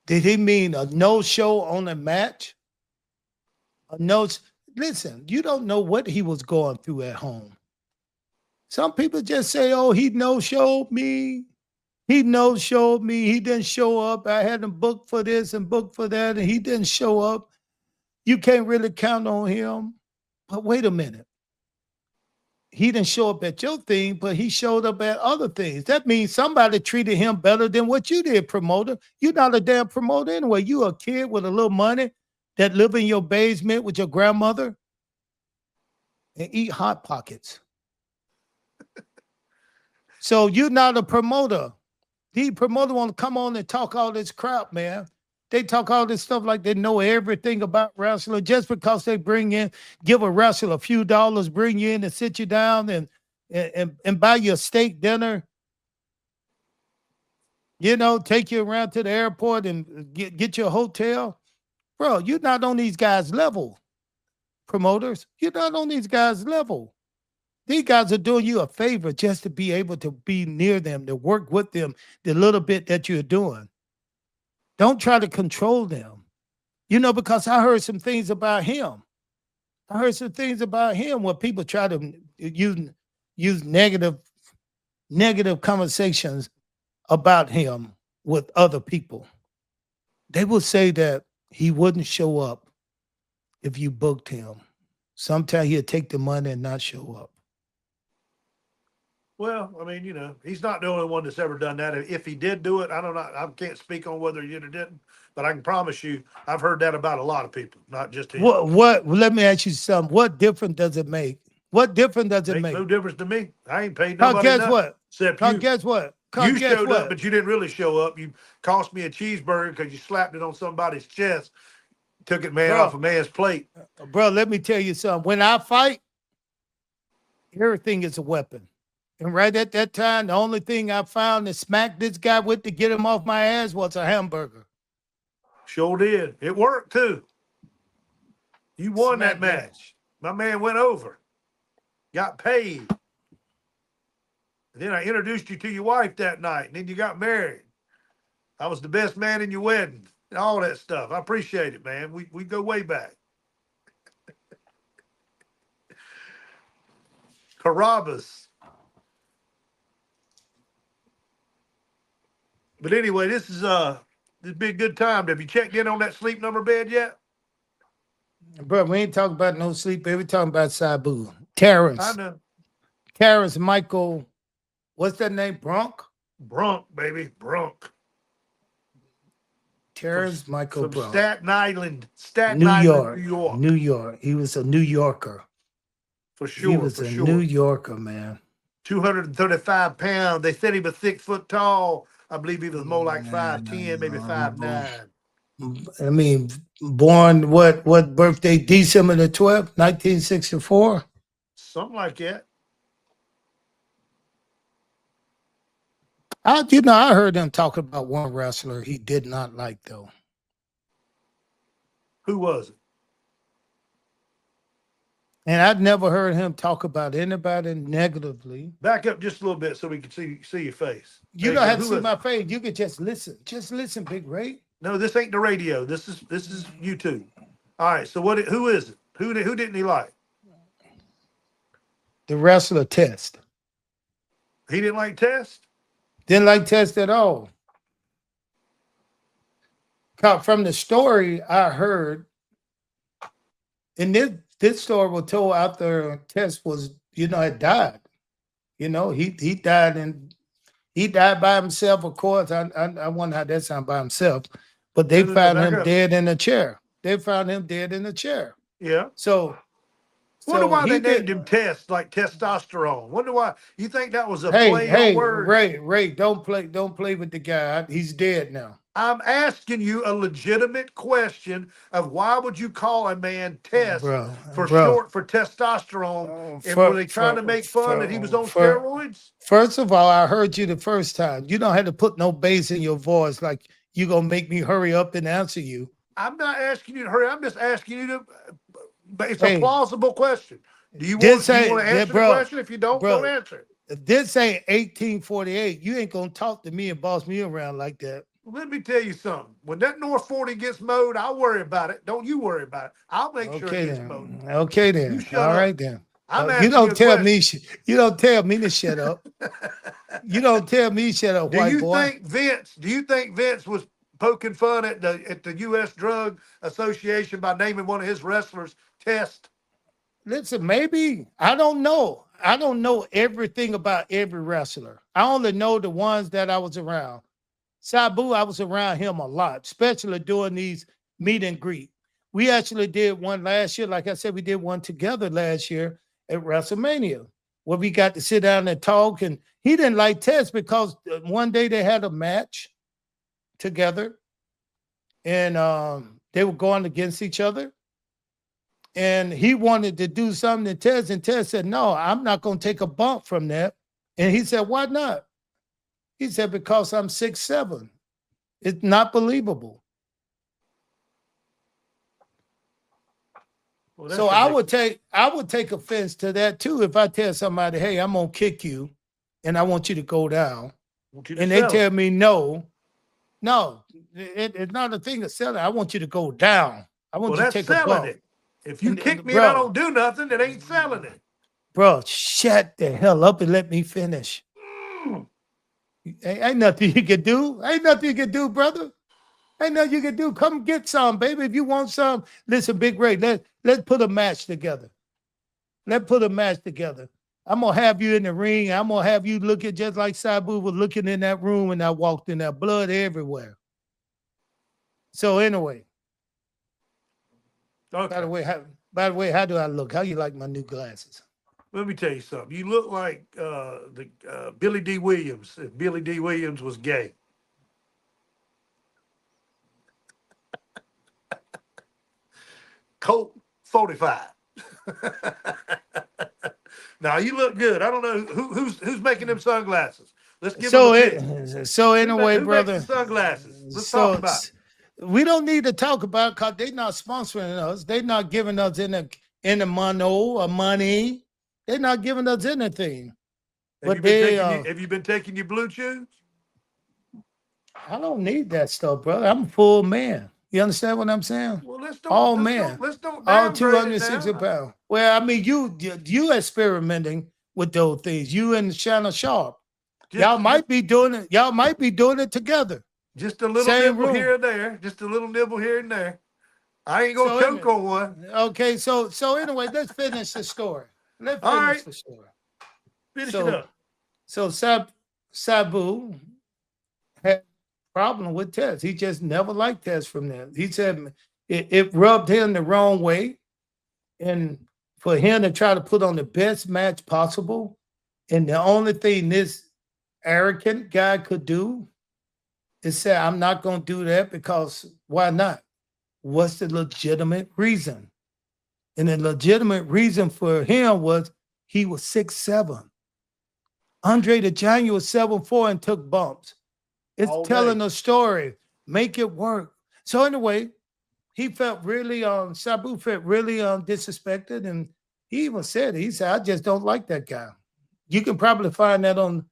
Speaker 2: Did he mean a no-show on a match? A no. Listen, you don't know what he was going through at home. Some people just say, oh, he no-showed me. He no-showed me. He didn't show up. I had him booked for this and booked for that, and he didn't show up. You can't really count on him. But wait a minute. He didn't show up at your thing, but he showed up at other things. That means somebody treated him better than what you did, promoter. You're not a damn promoter anyway. You a kid with a little money that live in your basement with your grandmother and eat Hot Pockets. So you're not a promoter. These promoters want to come on and talk all this crap, man. They talk all this stuff like they know everything about wrestling just because they give a wrestler a few dollars, bring you in and sit you down and buy you a steak dinner. You know, take you around to the airport and get you a hotel. Bro, you're not on these guys' level, promoters. You're not on these guys' level. These guys are doing you a favor just to be able to be near them, to work with them the little bit that you're doing. Don't try to control them. You know, because I heard some things about him. Where people try to use negative conversations about him with other people. They will say that he wouldn't show up if you booked him. Sometimes he'll take the money and not show up.
Speaker 1: Well, I mean, you know, he's not the only one that's ever done that. If he did do it, I don't know. I can't speak on whether he did or didn't, but I can promise you, I've heard that about a lot of people, not just him.
Speaker 2: Let me ask you something. What difference does it make? What difference does it make?
Speaker 1: Makes no difference to me. I ain't paid nobody
Speaker 2: guess
Speaker 1: nothing.
Speaker 2: what?
Speaker 1: Except you.
Speaker 2: Guess what?
Speaker 1: You showed up, but you didn't really show up. You cost me a cheeseburger because you slapped it on somebody's chest, took it, man, off a man's plate.
Speaker 2: Bro, let me tell you something. When I fight, everything is a weapon. And right at that time, the only thing I found to smack this guy with to get him off my ass was a hamburger.
Speaker 1: Sure did. It worked too. You won that match. My man went over. Got paid. And then I introduced you to your wife that night, and then you got married. I was the best man in your wedding, and all that stuff. I appreciate it, man. We go way back. Carabas. But anyway, this be a good time. Have you checked in on that sleep number bed yet?
Speaker 2: Bro, we ain't talking about no sleep, baby. We talking about Sabu. Terrence.
Speaker 1: I know.
Speaker 2: Terrence Michael. What's that name? Bronk?
Speaker 1: Bronk, baby. Bronk.
Speaker 2: Terrence Michael
Speaker 1: from
Speaker 2: Bronk.
Speaker 1: Staten Island.
Speaker 2: New York. He was a New Yorker.
Speaker 1: For sure.
Speaker 2: He was New Yorker, man.
Speaker 1: 235 pounds. They said he was 6 foot tall. I believe he was more like 5'10", maybe 5'9".
Speaker 2: I mean, born what birthday? December the 12th, 1964?
Speaker 1: Something like that.
Speaker 2: I heard him talk about one wrestler he did not like though.
Speaker 1: Who was it?
Speaker 2: And I'd never heard him talk about anybody negatively.
Speaker 1: Back up just a little bit so we can see your face.
Speaker 2: You
Speaker 1: There you
Speaker 2: don't
Speaker 1: go.
Speaker 2: have to
Speaker 1: Who
Speaker 2: see
Speaker 1: is
Speaker 2: my
Speaker 1: it?
Speaker 2: face. You can just listen. Just listen, Big Ray.
Speaker 1: No, this ain't the radio. This is YouTube. All right. So what? Who is it? Who didn't he like?
Speaker 2: The wrestler Test.
Speaker 1: He didn't like Test.
Speaker 2: Didn't like Test at all. From the story I heard, and this story was told after Test was, had died. He died, and he died by himself. Of course, I wonder how that sounds by himself. But they found him dead in a chair. They found him dead in a chair.
Speaker 1: Yeah.
Speaker 2: So
Speaker 1: Wonder why they named him Test, like testosterone. Wonder why. You think that was a play on words?
Speaker 2: Ray, don't play with the guy. He's dead now.
Speaker 1: I'm asking you a legitimate question of why would you call a man Test short for testosterone? And were they trying to make fun that he was on steroids?
Speaker 2: First of all, I heard you the first time. You don't have to put no bass in your voice like you're going to make me hurry up and answer you.
Speaker 1: I'm not asking you to hurry. I'm just asking you to. But it's a plausible question. Do you want to answer the question? If you don't answer it.
Speaker 2: If this ain't 1848, you ain't going to talk to me and boss me around like that.
Speaker 1: Let me tell you something. When that North 40 gets mowed, I'll worry about it. Don't you worry about it. I'll make sure it gets mowed.
Speaker 2: Okay then.
Speaker 1: You shut
Speaker 2: All
Speaker 1: up.
Speaker 2: right then.
Speaker 1: You
Speaker 2: don't tell me. You don't tell me to shut up. You don't tell me shut up, white boy.
Speaker 1: Do you think Vince was poking fun at the U.S. Drug Association by naming one of his wrestlers Test?
Speaker 2: Listen, maybe. I don't know. I don't know everything about every wrestler. I only know the ones that I was around. Sabu, I was around him a lot, especially doing these meet and greet. We actually did one last year. Like I said, we did one together last year at WrestleMania where we got to sit down and talk. And he didn't like Test because one day they had a match together and they were going against each other. And he wanted to do something to Test, and Test said, no, I'm not going to take a bump from that. And he said, why not? He said, because I'm 6'7". It's not believable. Well, so I would take offense to that too if I tell somebody, hey, I'm gonna kick you and I want you to go down. And they tell me no, it's not a thing of selling. I want you to go down. I want you to take a bump.
Speaker 1: If you kick me and I don't do nothing, it ain't selling it.
Speaker 2: Bro, shut the hell up and let me finish. Ain't nothing you can do. Ain't nothing you can do, brother. Ain't nothing you can do. Come get some, baby. If you want some, listen, Big Ray, let's put a match together. Let's put a match together. I'm going to have you in the ring. I'm going to have you looking just like Sabu was looking in that room when I walked in there. Blood everywhere. So anyway.
Speaker 1: Okay.
Speaker 2: By the way, how do I look? How you like my new glasses?
Speaker 1: Let me tell you something. You look like Billy D. Williams if Billy D. Williams was gay. Colt 45. Now you look good. I don't know who's making them sunglasses. Let's give them a pick.
Speaker 2: So anyway, brother,
Speaker 1: makes the sunglasses. Let's talk about it.
Speaker 2: We don't need to talk about it because they're not sponsoring us. They're not giving us any money. They're not giving us anything.
Speaker 1: Have you been taking your blue chews?
Speaker 2: I don't need that stuff, brother. I'm a full man. You understand what I'm saying?
Speaker 1: Well, let's don't.
Speaker 2: All
Speaker 1: All
Speaker 2: 260 pounds. Well, I mean, you experimenting with those things. You and Shannon Sharp. Y'all might be doing it. Y'all might be doing it together.
Speaker 1: Just a little nibble here and there. Just a little nibble here and there. I ain't gonna choke on one.
Speaker 2: Okay, so anyway, let's finish the story. Let's finish the story.
Speaker 1: Finish it up.
Speaker 2: So Sabu had a problem with Test. He just never liked Test from there. He said it rubbed him the wrong way. And for him to try to put on the best match possible, and the only thing this arrogant guy could do is say, I'm not going to do that because why not? What's the legitimate reason? And the legitimate reason for him was he was 6'7". Andre the Giant was 7'4" and took bumps. It's
Speaker 1: All
Speaker 2: telling
Speaker 1: day.
Speaker 2: a story. Make it work. So anyway, he felt really Sabu felt really disrespected, and he even said it. He said, "I just don't like that guy." You can probably find that on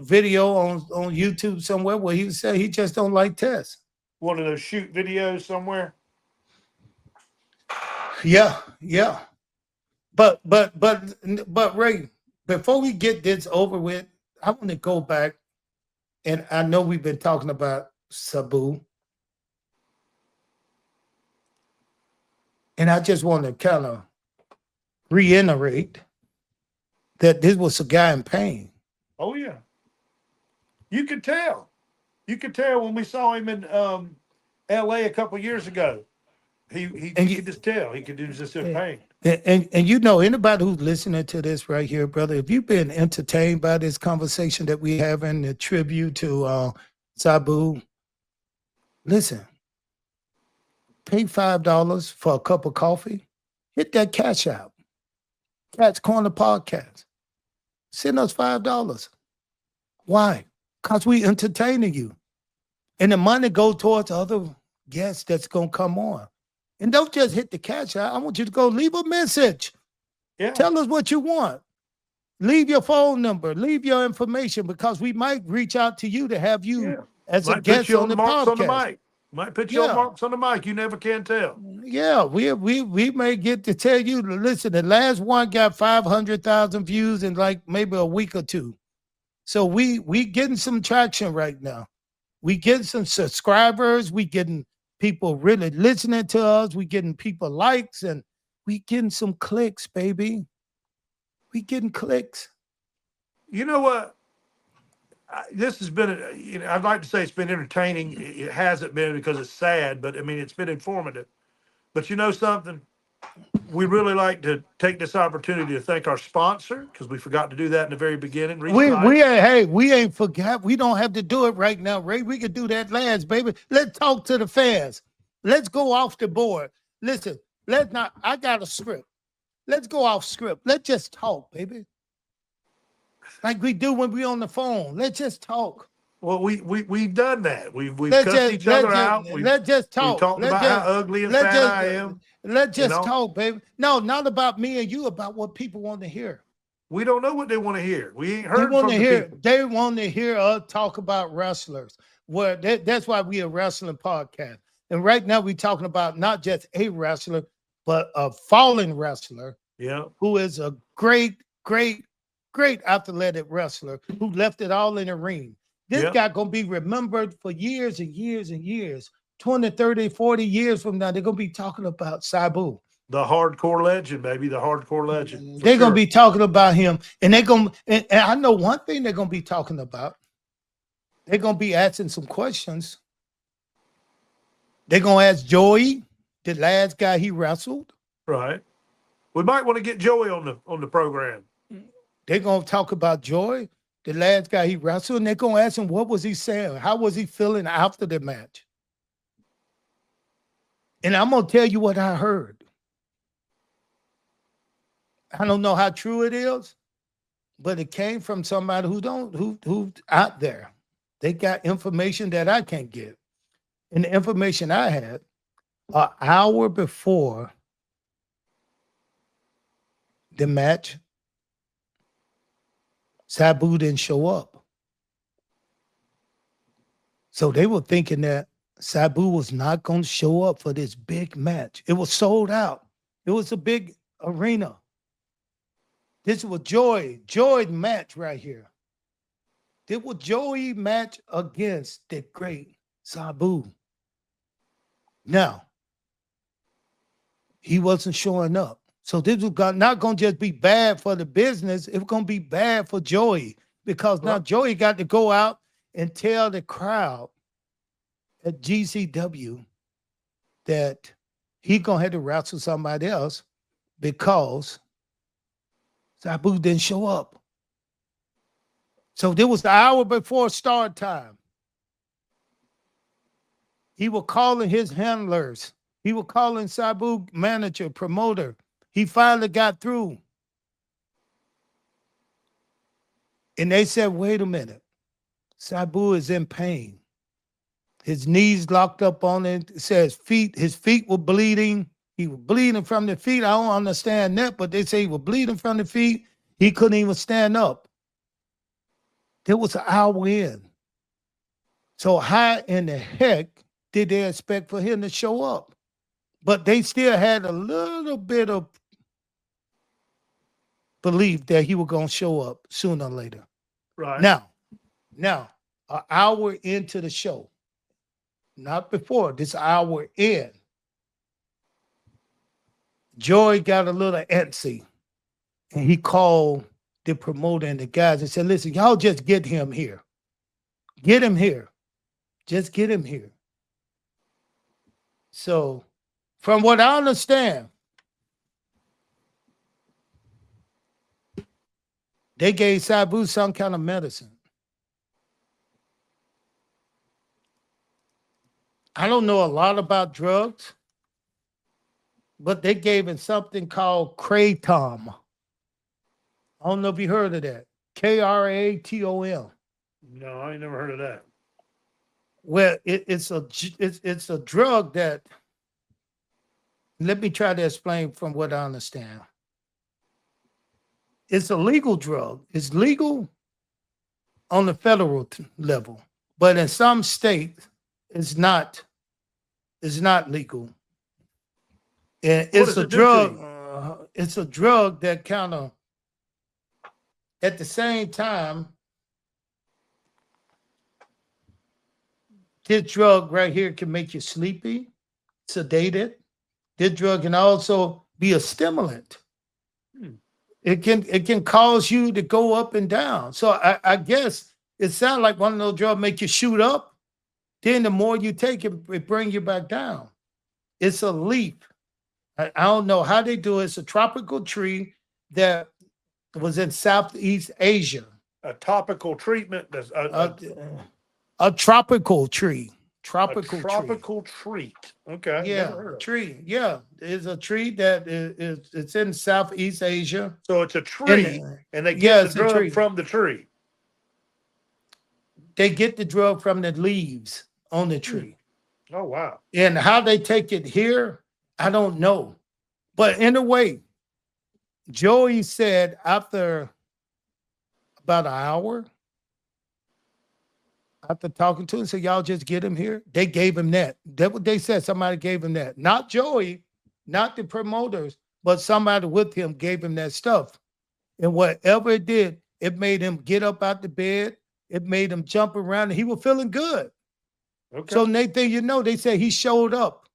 Speaker 2: video on YouTube somewhere where he said he just don't like Tess.
Speaker 1: One of those shoot videos somewhere.
Speaker 2: Yeah, yeah. But Ray, before we get this over with, I want to go back, and I know we've been talking about Sabu, and I just want to kind of reiterate that this was a guy in pain.
Speaker 1: Oh yeah. You could tell. You could tell when we saw him in L.A. a couple years ago.
Speaker 2: And
Speaker 1: You could just tell. He could do just in pain.
Speaker 2: and you know, anybody who's listening to this right here, brother, if you've been entertained by this conversation that we have in the tribute to Sabu, listen, pay $5 for a cup of coffee, hit that cash out. Catch Corner Podcast. Send us $5. Why? Because we entertaining you. And the money goes towards other guests that's gonna come on. And don't just hit the cash out. I want you to go leave a message.
Speaker 1: Yeah.
Speaker 2: Tell us what you want. Leave your phone number. Leave your information, because we might reach out to you to have you as a
Speaker 1: Might put
Speaker 2: guest
Speaker 1: you
Speaker 2: on the
Speaker 1: marks on the
Speaker 2: podcast.
Speaker 1: mic. Might put you on marks on the mic. You never can tell.
Speaker 2: Yeah, we may get to tell you. Listen, the last one got 500,000 views in like maybe a week or two. So we getting some traction right now. We getting some subscribers. We getting people really listening to us. We getting people likes, and we getting some clicks, baby. We getting clicks.
Speaker 1: You know what? This has been, I'd like to say it's been entertaining. It hasn't been because it's sad, but I mean, it's been informative. But you know something? We really like to take this opportunity to thank our sponsor, because we forgot to do that in the very beginning.
Speaker 2: We ain't forgot. We don't have to do it right now, Ray. We could do that last, baby. Let's talk to the fans. Let's go off the board. Listen, let's not. I got a script. Let's go off script. Let's just talk, baby. Like we do when we on the phone. Let's just talk.
Speaker 1: Well, we've done that. We've cussed each other out.
Speaker 2: Let's just talk.
Speaker 1: We've talked about how ugly and fat I am.
Speaker 2: Let's just talk, baby. No, not about me and you. About what people want to hear.
Speaker 1: We don't know what they want to hear. We ain't heard from the people.
Speaker 2: They want to hear us talk about wrestlers. That's why we a wrestling podcast. And right now we're talking about not just a wrestler, but a fallen wrestler.
Speaker 1: Yeah.
Speaker 2: Who is a great athletic wrestler who left it all in the ring. This guy going to be remembered for years and years and years. 20, 30, 40 years from now, they're going to be talking about Sabu.
Speaker 1: The hardcore legend, baby. The hardcore legend.
Speaker 2: They're going to be talking about him. And they're going to, and I know one thing they're going to be talking about. They're going to be asking some questions. They're going to ask Joey, the last guy he wrestled.
Speaker 1: Right. We might want to get Joey on the program.
Speaker 2: They're going to talk about Joey, the last guy he wrestled, and they're going to ask him, what was he saying? How was he feeling after the match? And I'm going to tell you what I heard. I don't know how true it is, but it came from somebody who's out there. They got information that I can't get. And the information I had, an hour before the match, Sabu didn't show up. So they were thinking that Sabu was not going to show up for this big match. It was sold out. It was a big arena. This was Joey match right here. This was Joey match against the great Sabu. Now, he wasn't showing up. So this was not going to just be bad for the business. It was going to be bad for Joey, because now Joey got to go out and tell the crowd at GCW that he going to have to wrestle somebody else because Sabu didn't show up. So there was the hour before start time. He was calling his handlers. He was calling Sabu manager, promoter. He finally got through. And they said, wait a minute, Sabu is in pain. His knees locked up on it. It says his feet were bleeding. He was bleeding from the feet. I don't understand that, but they say he was bleeding from the feet. He couldn't even stand up. It was an hour in. So how in the heck did they expect for him to show up? But they still had a little bit of belief that he was going to show up sooner or later.
Speaker 1: Right.
Speaker 2: Now, an hour into the show, not before, this hour in, Joey got a little antsy and he called the promoter and the guys and said, listen, y'all just get him here. Get him here. Just get him here. So, from what I understand, they gave Sabu some kind of medicine. I don't know a lot about drugs, but they gave him something called kratom. I don't know if you heard of that. Kratom.
Speaker 1: No, I ain't never heard of that.
Speaker 2: Well, it's a drug that. Let me try to explain from what I understand. It's a legal drug. It's legal on the federal level, but in some states, it's not. It's not legal. And
Speaker 1: What
Speaker 2: it's
Speaker 1: does
Speaker 2: a
Speaker 1: it do to
Speaker 2: drug.
Speaker 1: you?
Speaker 2: It's a drug that kind of, at the same time, this drug right here can make you sleepy, sedated. This drug can also be a stimulant.
Speaker 1: Hmm.
Speaker 2: It can cause you to go up and down. So I guess it sounds like one of those drugs make you shoot up. Then the more you take it, it brings you back down. It's a leaf. I don't know how they do it. It's a tropical tree that was in Southeast Asia.
Speaker 1: A topical treatment. That's
Speaker 2: A tropical tree.
Speaker 1: a
Speaker 2: Tropical tree.
Speaker 1: tropical treat. Okay.
Speaker 2: Yeah,
Speaker 1: Never heard of it.
Speaker 2: tree. Yeah, it's a tree that it's in Southeast Asia.
Speaker 1: So it's a tree, and they
Speaker 2: yeah,
Speaker 1: get
Speaker 2: it's
Speaker 1: the
Speaker 2: a
Speaker 1: drug
Speaker 2: tree.
Speaker 1: from the tree.
Speaker 2: They get the drug from the leaves on the tree.
Speaker 1: Oh, wow.
Speaker 2: And how they take it here, I don't know. But in a way, Joey said after about an hour, after talking to him, said, y'all just get him here. They gave him that. That's what they said. Somebody gave him that. Not Joey, not the promoters, but somebody with him gave him that stuff. And whatever it did, it made him get up out the bed. It made him jump around. And he was feeling good.
Speaker 1: Okay.
Speaker 2: So next thing you know, they said he showed up.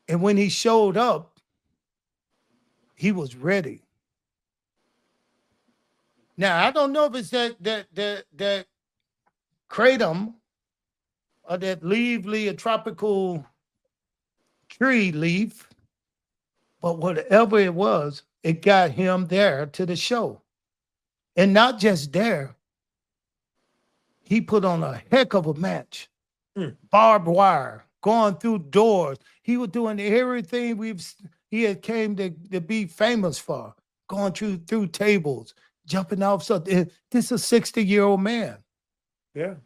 Speaker 2: And when he showed up, he was ready. Now, I don't know if it's that kratom or that a tropical tree leaf, but whatever it was, it got him there to the show. And not just there, he put on a heck of a match. Barbed wire, going through doors. He was doing everything he had came to be famous for, going through tables, jumping off something. This is a 60-year-old man.
Speaker 1: Yeah.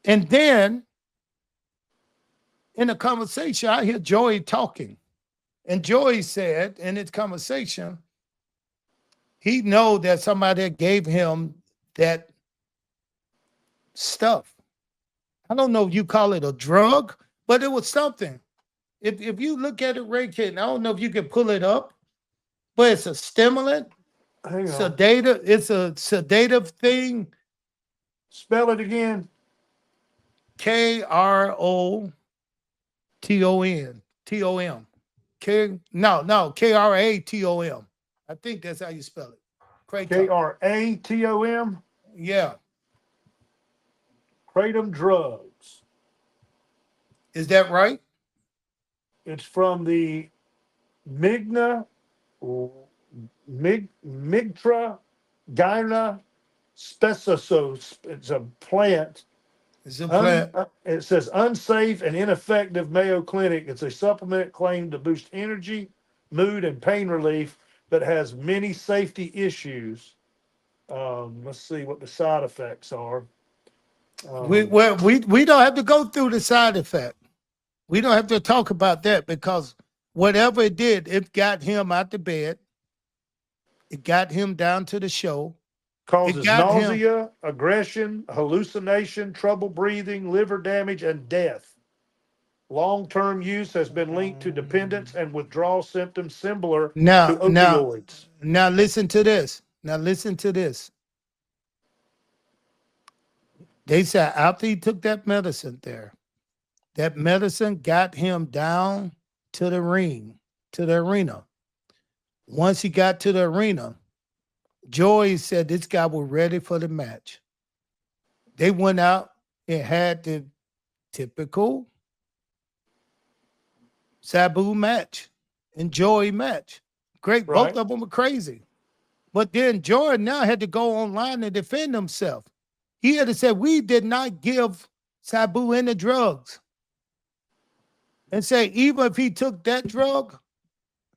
Speaker 2: And then in a conversation, I hear Joey talking. And Joey said in his conversation, he know that somebody gave him that stuff. I don't know if you call it a drug, but it was something. If you look at it, Ray Kitten, I don't know if you can pull it up, but it's a stimulant.
Speaker 1: Hang on.
Speaker 2: Sedative. It's a sedative thing.
Speaker 1: Spell it again.
Speaker 2: Kraton. Tom. Kratom. I think that's how you spell it. Kratom.
Speaker 1: Kratom.
Speaker 2: Yeah.
Speaker 1: Kratom drugs.
Speaker 2: Is that right?
Speaker 1: It's from the Migtra gyna speciosus. It's a plant.
Speaker 2: It's a plant.
Speaker 1: It says unsafe and ineffective Mayo Clinic. It's a supplement claimed to boost energy, mood, and pain relief, but has many safety issues. Let's see what the side effects are.
Speaker 2: We don't have to go through the side effect. We don't have to talk about that because whatever it did, it got him out the bed. It got him down to the show. It
Speaker 1: Causes
Speaker 2: got him.
Speaker 1: nausea, aggression, hallucination, trouble breathing, liver damage, and death. Long-term use has been linked to dependence and withdrawal symptoms similar to
Speaker 2: Now,
Speaker 1: opioids.
Speaker 2: now listen to this. Now listen to this. They said after he took that medicine there, that medicine got him down to the ring, to the arena. Once he got to the arena, Joy said this guy was ready for the match. They went out and had the typical Sabu match and Joy match. Great.
Speaker 1: Right.
Speaker 2: Both of them were crazy. But then Joy now had to go online and defend himself. He had to say, we did not give Sabu any drugs. And say, even if he took that drug,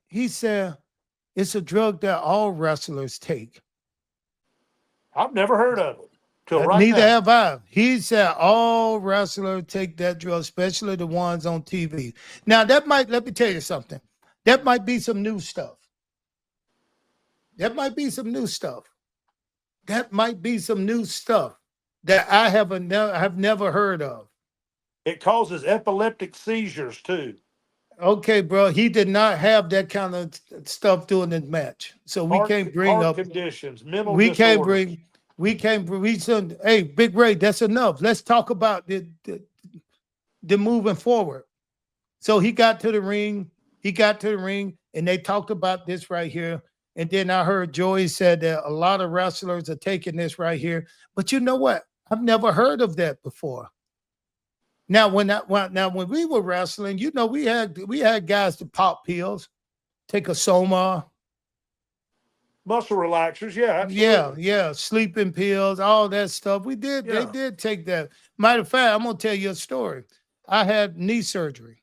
Speaker 2: he said, it's a drug that all wrestlers take.
Speaker 1: I've never heard of it till right
Speaker 2: Neither
Speaker 1: now.
Speaker 2: have I. He said all wrestlers take that drug, especially the ones on TV. Now, that might, let me tell you something. That might be some new stuff. That might be some new stuff. That might be some new stuff that I have never heard of.
Speaker 1: It causes epileptic seizures too.
Speaker 2: Okay, bro. He did not have that kind of stuff during the match. So we can't bring
Speaker 1: heart
Speaker 2: up
Speaker 1: conditions, mental
Speaker 2: we
Speaker 1: disorders.
Speaker 2: can't bring hey, Big Ray, that's enough. Let's talk about the moving forward. So he got to the ring, and they talked about this right here. And then I heard Joey said that a lot of wrestlers are taking this right here. But you know what? I've never heard of that before. Now, when we were wrestling, you know, we had guys to pop pills, take a Soma,
Speaker 1: muscle relaxers, yeah, absolutely.
Speaker 2: yeah, sleeping pills, all that stuff. We did, They did take that. Matter of fact, I'm gonna tell you a story. I had knee surgery,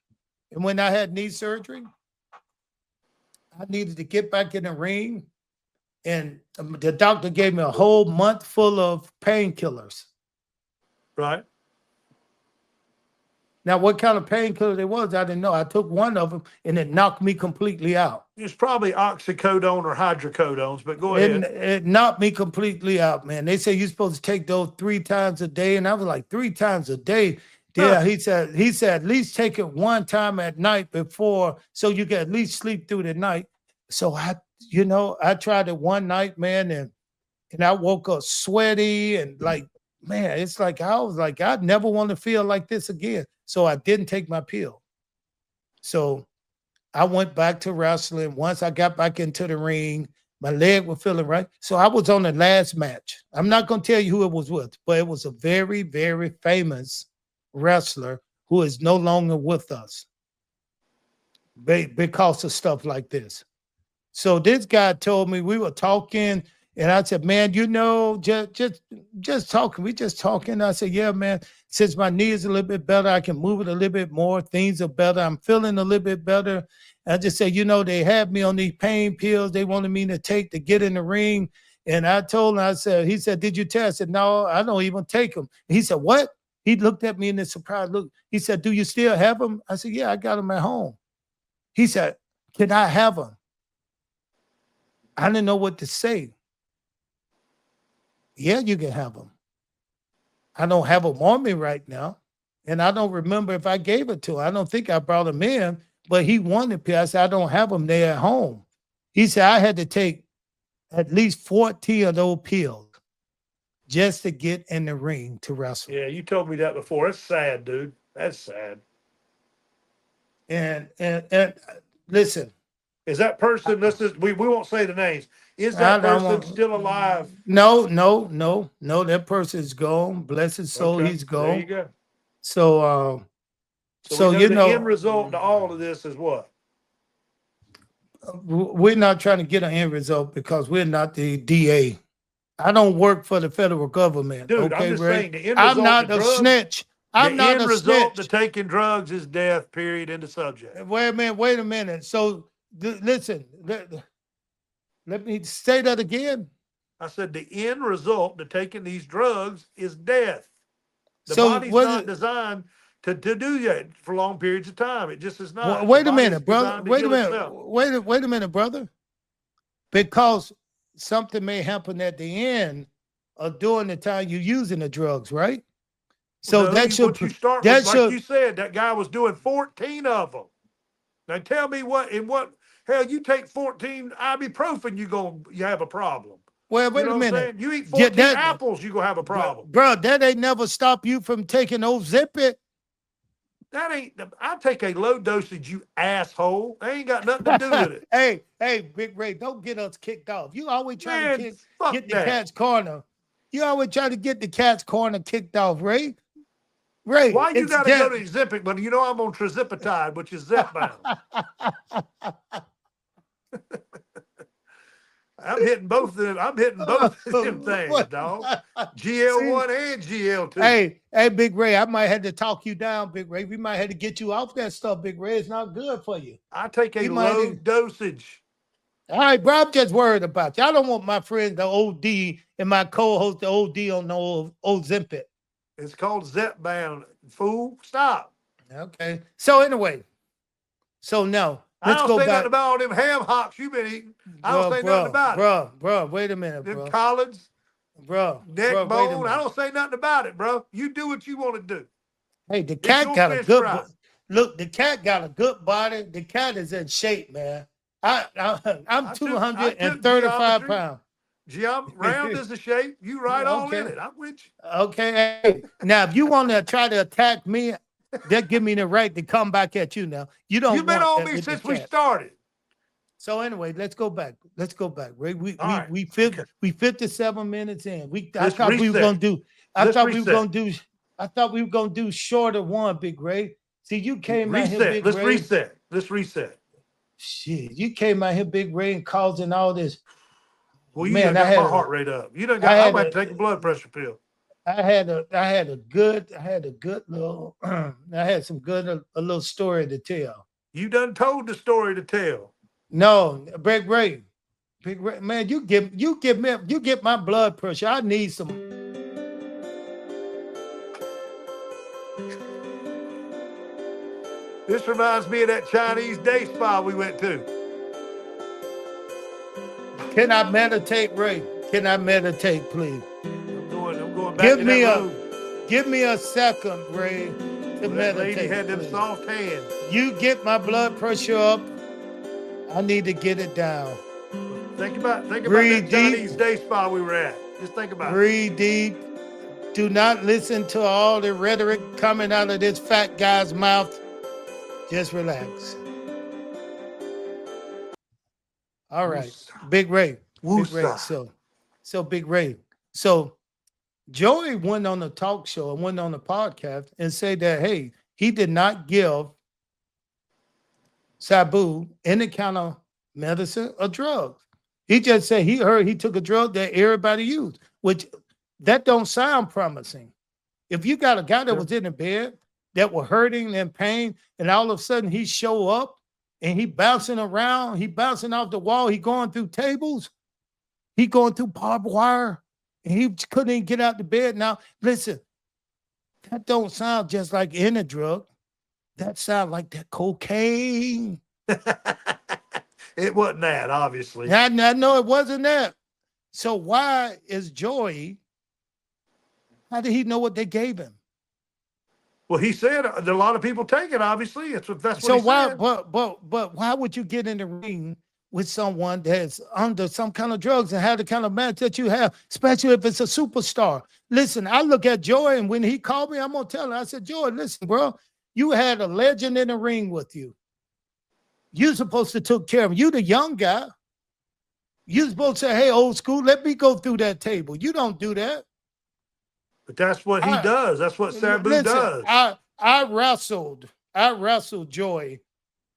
Speaker 2: and when I had knee surgery, I needed to get back in the ring, and the doctor gave me a whole month full of painkillers.
Speaker 1: Right.
Speaker 2: Now, what kind of painkiller it was, I didn't know. I took one of them, and it knocked me completely out.
Speaker 1: It's probably oxycodone or hydrocodones, but go ahead.
Speaker 2: It knocked me completely out, man. They say you're supposed to take those 3 times a day, and I was like, 3 times a day? Yeah, he said at least take it 1 time at night before, so you can at least sleep through the night. So I tried it one night, man, and I woke up sweaty and like, man, it's like I was like, I'd never want to feel like this again. So I didn't take my pill. So I went back to wrestling. Once I got back into the ring, my leg was feeling right. So I was on the last match. I'm not going to tell you who it was with, but it was a very, very famous wrestler who is no longer with us because of stuff like this. So this guy told me, we were talking, and I said, man, you know, just talking. We just talking. I said, yeah, man, since my knee is a little bit better, I can move it a little bit more. Things are better. I'm feeling a little bit better. I just said, you know, they had me on these pain pills they wanted me to take to get in the ring. And I told him, he said, did you test? I said, no, I don't even take them. He said, what? He looked at me in a surprised look. He said, do you still have them? I said, yeah, I got them at home. He said, can I have them? I didn't know what to say. Yeah, you can have them. I don't have them on me right now. And I don't remember if I gave it to him. I don't think I brought them in, but he wanted pills. I said, I don't have them there at home. He said, I had to take at least 14 of those pills just to get in the ring to wrestle.
Speaker 1: Yeah, you told me that before. It's sad, dude. That's sad.
Speaker 2: And listen.
Speaker 1: Is that person, we won't say the names. Is that person still alive?
Speaker 2: No. That person is gone. Bless his soul, okay. He's gone.
Speaker 1: There you go.
Speaker 2: So
Speaker 1: you know, the end result to all of this is what?
Speaker 2: We're not trying to get an end result because we're not the DA. I don't work for the federal government.
Speaker 1: Dude,
Speaker 2: okay,
Speaker 1: I'm just
Speaker 2: Ray?
Speaker 1: saying the end result.
Speaker 2: I'm not a snitch. I'm not a snitch. The end result
Speaker 1: to taking drugs is death, period, end of subject.
Speaker 2: Wait a minute. So listen, Let me say that again.
Speaker 1: I said the end result to taking these drugs is death. The
Speaker 2: So
Speaker 1: body's
Speaker 2: was
Speaker 1: not
Speaker 2: it?
Speaker 1: designed to do that for long periods of time. It just is not. The
Speaker 2: Wait a
Speaker 1: body's
Speaker 2: minute, brother.
Speaker 1: designed to
Speaker 2: Wait a
Speaker 1: heal
Speaker 2: minute.
Speaker 1: itself.
Speaker 2: Wait a minute, brother. Because something may happen at the end of during the time you're using the drugs, right? So
Speaker 1: No,
Speaker 2: that should
Speaker 1: what you start with,
Speaker 2: that
Speaker 1: like
Speaker 2: should
Speaker 1: you said, that guy was doing 14 of them. Now tell me what hell you take 14 ibuprofen, you have a problem.
Speaker 2: well,
Speaker 1: You
Speaker 2: wait
Speaker 1: know
Speaker 2: a
Speaker 1: what I'm
Speaker 2: minute.
Speaker 1: saying? You eat
Speaker 2: Get
Speaker 1: 14
Speaker 2: that,
Speaker 1: apples, you're gonna have a problem.
Speaker 2: bro. That ain't never stop you from taking those zip it.
Speaker 1: That ain't I take a low dosage, you asshole. That ain't got nothing to do with it.
Speaker 2: Hey, Big Ray, don't get us kicked off. You always try to
Speaker 1: Man, fuck
Speaker 2: get the
Speaker 1: that.
Speaker 2: cat's corner. You always try to get the cat's corner kicked off, Ray. Ray,
Speaker 1: Why you
Speaker 2: it's
Speaker 1: gotta go
Speaker 2: just
Speaker 1: to Ozempic, but you know I'm on trizipatide, which is Zepbound. I'm hitting both of them things, dog. GL1 and GL2.
Speaker 2: Hey, Big Ray, I might have to talk you down, Big Ray. We might have to get you off that stuff, Big Ray. It's not good for you.
Speaker 1: I take a
Speaker 2: You might
Speaker 1: low
Speaker 2: have-
Speaker 1: dosage.
Speaker 2: All right, bro. I'm just worried about you. I don't want my friend the OD and my co-host the OD on no Ozempic.
Speaker 1: It's called Zepbound. Fool, stop.
Speaker 2: Okay. So anyway, so no.
Speaker 1: I
Speaker 2: Let's
Speaker 1: don't
Speaker 2: go
Speaker 1: say
Speaker 2: back.
Speaker 1: nothing about all them ham hocks you've been eating. I don't say nothing about it.
Speaker 2: Bro, wait a minute,
Speaker 1: Them
Speaker 2: bro.
Speaker 1: collards,
Speaker 2: Bro,
Speaker 1: neck
Speaker 2: wait a
Speaker 1: bone.
Speaker 2: minute.
Speaker 1: I don't say nothing about it, bro. You do what you want to do.
Speaker 2: Hey, the
Speaker 1: It's
Speaker 2: cat
Speaker 1: your
Speaker 2: got a
Speaker 1: fish
Speaker 2: good
Speaker 1: fry.
Speaker 2: look. The cat got a good body. The cat is in shape, man. I'm
Speaker 1: I took
Speaker 2: 235
Speaker 1: geometry.
Speaker 2: pounds.
Speaker 1: Round is the shape. You right all in
Speaker 2: Okay.
Speaker 1: it. I'm with you.
Speaker 2: Okay. Hey, now, if you want to try to attack me, that give me the right to come back at you. Now you don't.
Speaker 1: You've been
Speaker 2: want
Speaker 1: on
Speaker 2: that
Speaker 1: me
Speaker 2: with the
Speaker 1: since we
Speaker 2: cat.
Speaker 1: started.
Speaker 2: So anyway, let's go back. Ray. We
Speaker 1: All right.
Speaker 2: we 57 minutes in. I
Speaker 1: Let's
Speaker 2: thought we were
Speaker 1: reset.
Speaker 2: gonna do. I
Speaker 1: Let's
Speaker 2: thought we were
Speaker 1: reset.
Speaker 2: gonna do. I thought we were gonna do shorter one, Big Ray. See, you came out here,
Speaker 1: Reset.
Speaker 2: Big
Speaker 1: Let's
Speaker 2: Ray.
Speaker 1: reset. Let's reset.
Speaker 2: Shit, you came out here, Big Ray, and causing all this.
Speaker 1: Well, you
Speaker 2: Man,
Speaker 1: done
Speaker 2: I
Speaker 1: got my
Speaker 2: had
Speaker 1: heart rate up. You done
Speaker 2: I
Speaker 1: got.
Speaker 2: had
Speaker 1: I'm going
Speaker 2: a-
Speaker 1: to take a blood pressure pill.
Speaker 2: I had a good little. I had some good a little story to tell.
Speaker 1: You done told the story to tell.
Speaker 2: No, Big Ray, man, you get my blood pressure. I need some.
Speaker 1: This reminds me of that Chinese day spa we went to.
Speaker 2: Can I meditate, Ray? Can I meditate, please?
Speaker 1: I'm going back to that room.
Speaker 2: Give me a second, Ray, to
Speaker 1: That
Speaker 2: meditate.
Speaker 1: lady had them
Speaker 2: please.
Speaker 1: soft hands.
Speaker 2: You get my blood pressure up. I need to get it down.
Speaker 1: Think about
Speaker 2: Breathe
Speaker 1: that
Speaker 2: deep.
Speaker 1: Chinese day spa we were at. Just think about it.
Speaker 2: Breathe deep. Do not listen to all the rhetoric coming out of this fat guy's mouth. Just relax. All right. Big Ray. Big Ray. So Big Ray. So Joey went on a talk show and went on a podcast and said that, hey, he did not give Sabu any kind of medicine or drugs. He just said he heard he took a drug that everybody used, which that don't sound promising. If you got a guy that was in the bed that was hurting and pain, and all of a sudden he show up and he bouncing around, he bouncing off the wall, he going through tables, he going through barbed wire, and he couldn't even get out the bed. Now, listen, that don't sound just like any drug. That sound like that cocaine.
Speaker 1: It wasn't that, obviously.
Speaker 2: I know it wasn't that. So why is Joey? How did he know what they gave him?
Speaker 1: Well, he said a lot of people take it. Obviously, that's what
Speaker 2: So
Speaker 1: he
Speaker 2: why?
Speaker 1: said.
Speaker 2: But why would you get in the ring with someone that's under some kind of drugs and have the kind of match that you have, especially if it's a superstar? Listen, I look at Joey, and when he called me, I'm gonna tell him. I said, Joey, listen, bro, you had a legend in the ring with you. You're supposed to take care of him. You the young guy. You're supposed to say, hey, old school, let me go through that table. You don't do that.
Speaker 1: But that's what he does. That's what Sabu does.
Speaker 2: I wrestled Joey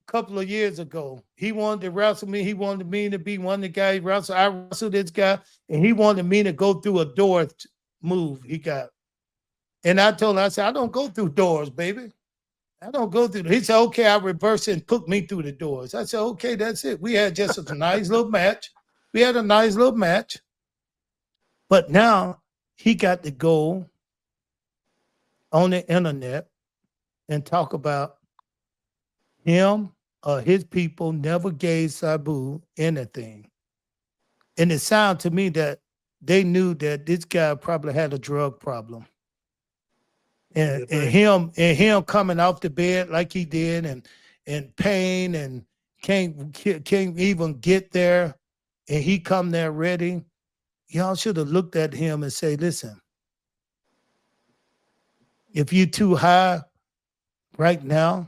Speaker 2: a couple of years ago. He wanted to wrestle me. He wanted me to be one of the guys he wrestled. I wrestled this guy, and he wanted me to go through a door move he got. And I told him, I said, I don't go through doors, baby. I don't go through. He said, okay, I reverse it and put me through the doors. I said, okay, that's it. We had just a nice little match. We had a nice little match, but now he got to go on the internet and talk about him or his people never gave Sabu anything. And it sounded to me that they knew that this guy probably had a drug problem. And,
Speaker 1: You
Speaker 2: and
Speaker 1: think?
Speaker 2: him and him coming off the bed like he did and pain and can't even get there and he come there ready. Y'all should have looked at him and say, listen, if you too high right now,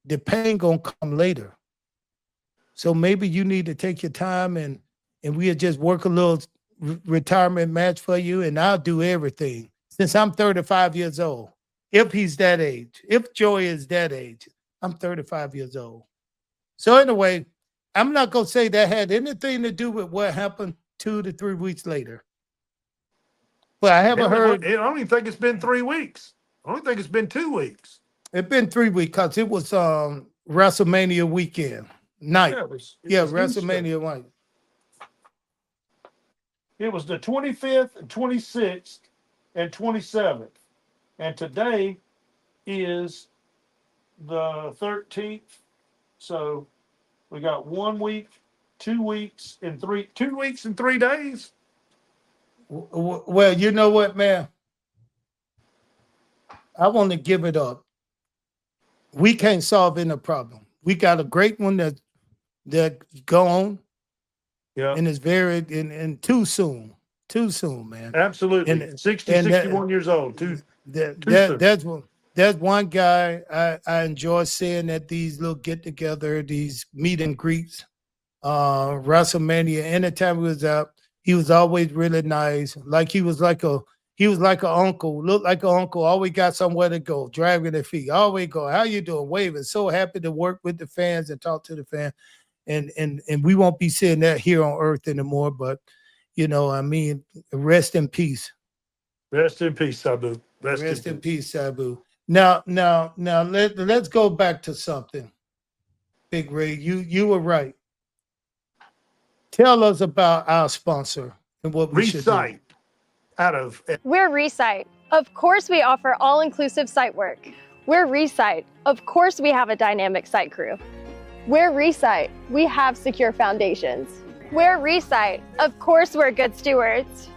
Speaker 2: the pain gonna come later. So maybe you need to take your time and we'll just work a little retirement match for you, and I'll do everything. Since I'm 35 years old, if he's that age, if Joey is that age, I'm 35 years old. So anyway, I'm not gonna say that had anything to do with what happened 2 to 3 weeks later. But I haven't
Speaker 1: Hell,
Speaker 2: heard.
Speaker 1: I don't even think it's been 3 weeks. I only think it's been 2 weeks.
Speaker 2: It's been 3 weeks because it was WrestleMania weekend night.
Speaker 1: Yeah, it
Speaker 2: Yeah,
Speaker 1: was Easter.
Speaker 2: WrestleMania night.
Speaker 1: It was the 25th and 26th and 27th. And today is the 13th. So we got 1 week, 2 weeks, and 2 weeks and 3 days.
Speaker 2: Well, you know what, man? I want to give it up. We can't solve any problem. We got a great one that gone
Speaker 1: Yeah,
Speaker 2: and it's very and too soon, man.
Speaker 1: absolutely.
Speaker 2: And
Speaker 1: 60,
Speaker 2: and
Speaker 1: 61 years old. Too soon.
Speaker 2: that's one guy I enjoy seeing at these little get together, these meet and greets, WrestleMania. Anytime he was out, he was always really nice. Like he was like an uncle, looked like an uncle. Always got somewhere to go, dragging their feet. Always go. How you doing? Waving. So happy to work with the fans and talk to the fans. And we won't be seeing that here on Earth anymore. But I mean, rest in peace.
Speaker 1: Rest in peace, Sabu. Rest in
Speaker 2: Rest in
Speaker 1: peace.
Speaker 2: peace, Sabu. Now let's go back to something. Big Ray, you were right. Tell us about our sponsor and what we should do.
Speaker 1: Recite out of
Speaker 3: We're Recite. Of course, we offer all inclusive site work. We're Recite. Of course, we have a dynamic site crew. We're Recite. We have secure foundations. We're Recite. Of course, we're good stewards.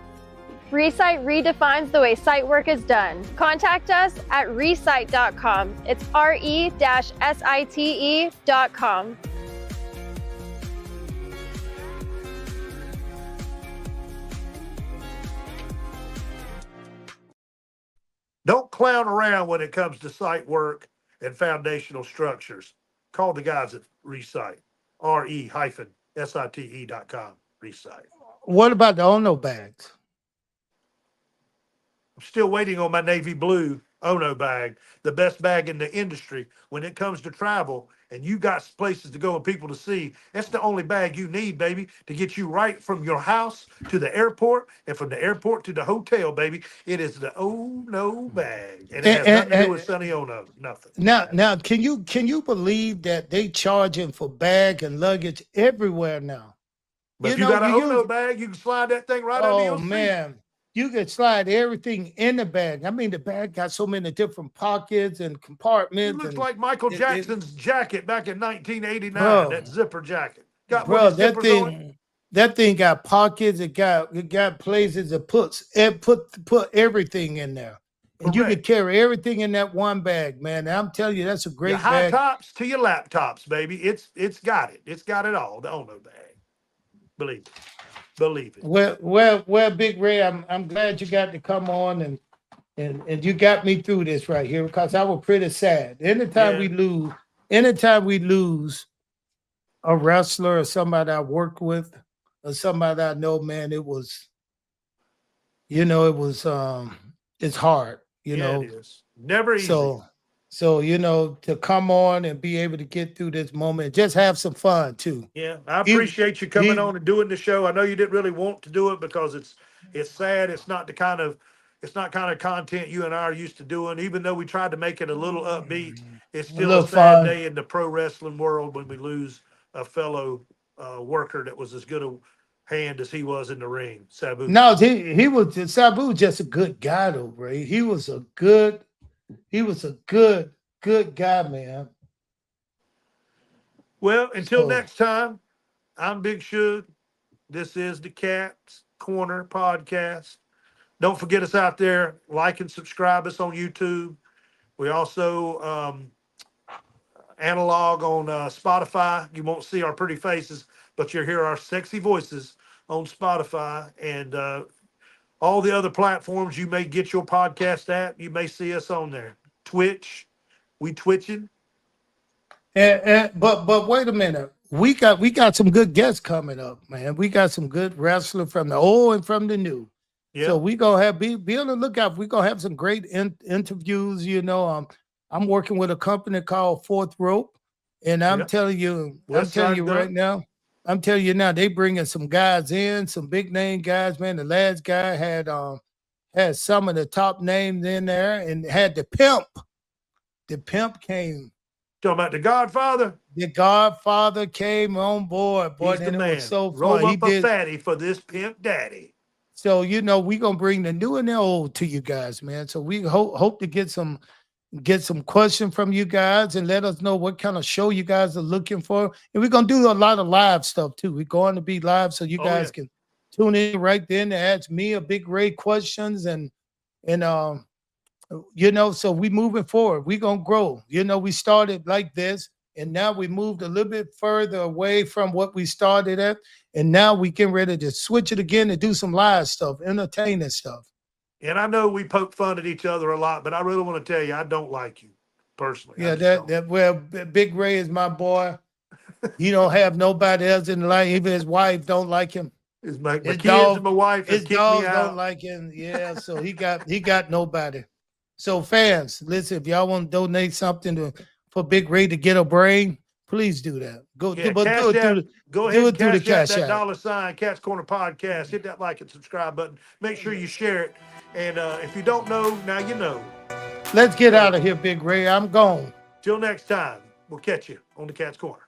Speaker 3: Recite redefines the way site work is done. Contact us at recite.com. It's re-site.com.
Speaker 1: Don't clown around when it comes to site work and foundational structures. Call the guys at Recite, re-site.com. Recite.
Speaker 2: What about the Ono bags?
Speaker 1: I'm still waiting on my navy blue Ono bag, the best bag in the industry when it comes to travel. And you got places to go and people to see. That's the only bag you need, baby, to get you right from your house to the airport and from the airport to the hotel, baby. It is the Ono bag, and it has nothing to do with Sonny Ono. Nothing.
Speaker 2: Now, can you believe that they charging for bag and luggage everywhere now?
Speaker 1: But if you got an Ono bag, you can slide that thing right under your seat.
Speaker 2: Oh man, you can slide everything in the bag. I mean, the bag got so many different pockets and compartments.
Speaker 1: It looks like Michael Jackson's jacket back in 1989.
Speaker 2: Bro,
Speaker 1: that zipper jacket. Got
Speaker 2: bro,
Speaker 1: that thing.
Speaker 2: That thing got pockets. It got places that put everything in there. And you can carry everything in that one bag, man. I'm telling you, that's a great
Speaker 1: your high tops to your laptops, baby. It's got it. It's got it all. The Ono bag. Believe it.
Speaker 2: Well, Big Ray, I'm glad you got to come on and you got me through this right here because I was pretty sad. Anytime we lose a wrestler or somebody I work with or somebody I know, man, it was it's hard,
Speaker 1: It is. Never easy.
Speaker 2: So, to come on and be able to get through this moment, just have some fun too.
Speaker 1: Yeah, I appreciate you coming on and doing the show. I know you didn't really want to do it because it's sad. It's not kind of content you and I are used to doing. Even though we tried to make it a little upbeat, it's still a sad day in the pro wrestling world when we lose a fellow worker that was as good hand as he was in the ring, Sabu.
Speaker 2: No, he was Sabu was just a good guy though, Ray. He was a good guy, man.
Speaker 1: Well, until
Speaker 2: So
Speaker 1: next time, I'm Big Shug. This is the Cat's Corner podcast. Don't forget us out there. Like and subscribe us on YouTube. We also analog on Spotify. You won't see our pretty faces, but you'll hear our sexy voices on Spotify and all the other platforms you may get your podcast at. You may see us on there. Twitch, we twitching.
Speaker 2: but wait a minute. We got some good guests coming up, man. We got some good wrestlers from the old and from the new.
Speaker 1: Yeah,
Speaker 2: So we gonna have be on the lookout. We gonna have some great interviews. I'm working with a company called Fourth Rope, and I'm
Speaker 1: yeah.
Speaker 2: telling you,
Speaker 1: West Side
Speaker 2: right
Speaker 1: Gun.
Speaker 2: now, I'm telling you now, they bringing some guys in, some big name guys. Man, the last guy had some of the top names in there, and had the pimp. The pimp came.
Speaker 1: Talking about the Godfather.
Speaker 2: The Godfather came on board, boy,
Speaker 1: He's the
Speaker 2: and it
Speaker 1: man.
Speaker 2: was so
Speaker 1: Roll
Speaker 2: fun. He
Speaker 1: up a
Speaker 2: did.
Speaker 1: fatty for this pimp daddy.
Speaker 2: So we gonna bring the new and the old to you guys, man. So we hope to get some questions from you guys and let us know what kind of show you guys are looking for. And we're gonna do a lot of live stuff too. We're going to be live so you guys can tune in right then to ask me a Big Ray questions and so we moving forward. We're gonna grow. We started like this, and now we moved a little bit further away from what we started at, and now we getting ready to switch it again and do some live stuff, entertaining stuff.
Speaker 1: And I know we poke fun at each other a lot, but I really want to tell you, I don't like you personally.
Speaker 2: Yeah, Big Ray is my boy. He don't have nobody else in the life. Even his wife don't like him.
Speaker 1: My
Speaker 2: His
Speaker 1: kids
Speaker 2: dog-
Speaker 1: and my wife has
Speaker 2: His
Speaker 1: kicked
Speaker 2: dogs
Speaker 1: me
Speaker 2: don't
Speaker 1: out.
Speaker 2: like him. Yeah, so he got nobody. So fans, listen, if y'all want to donate something for Big Ray to get a brain, please do that. Go
Speaker 1: Yeah,
Speaker 2: do
Speaker 1: cash
Speaker 2: it
Speaker 1: app. Go ahead
Speaker 2: do
Speaker 1: and
Speaker 2: it through the
Speaker 1: cash
Speaker 2: Cash
Speaker 1: that
Speaker 2: App.
Speaker 1: $sign Cat's Corner podcast. Hit that like and subscribe button. Make sure you share it. And if you don't know, now you know.
Speaker 2: Let's get out of here, Big Ray. I'm gone.
Speaker 1: Till next time, we'll catch you on the Cat's Corner.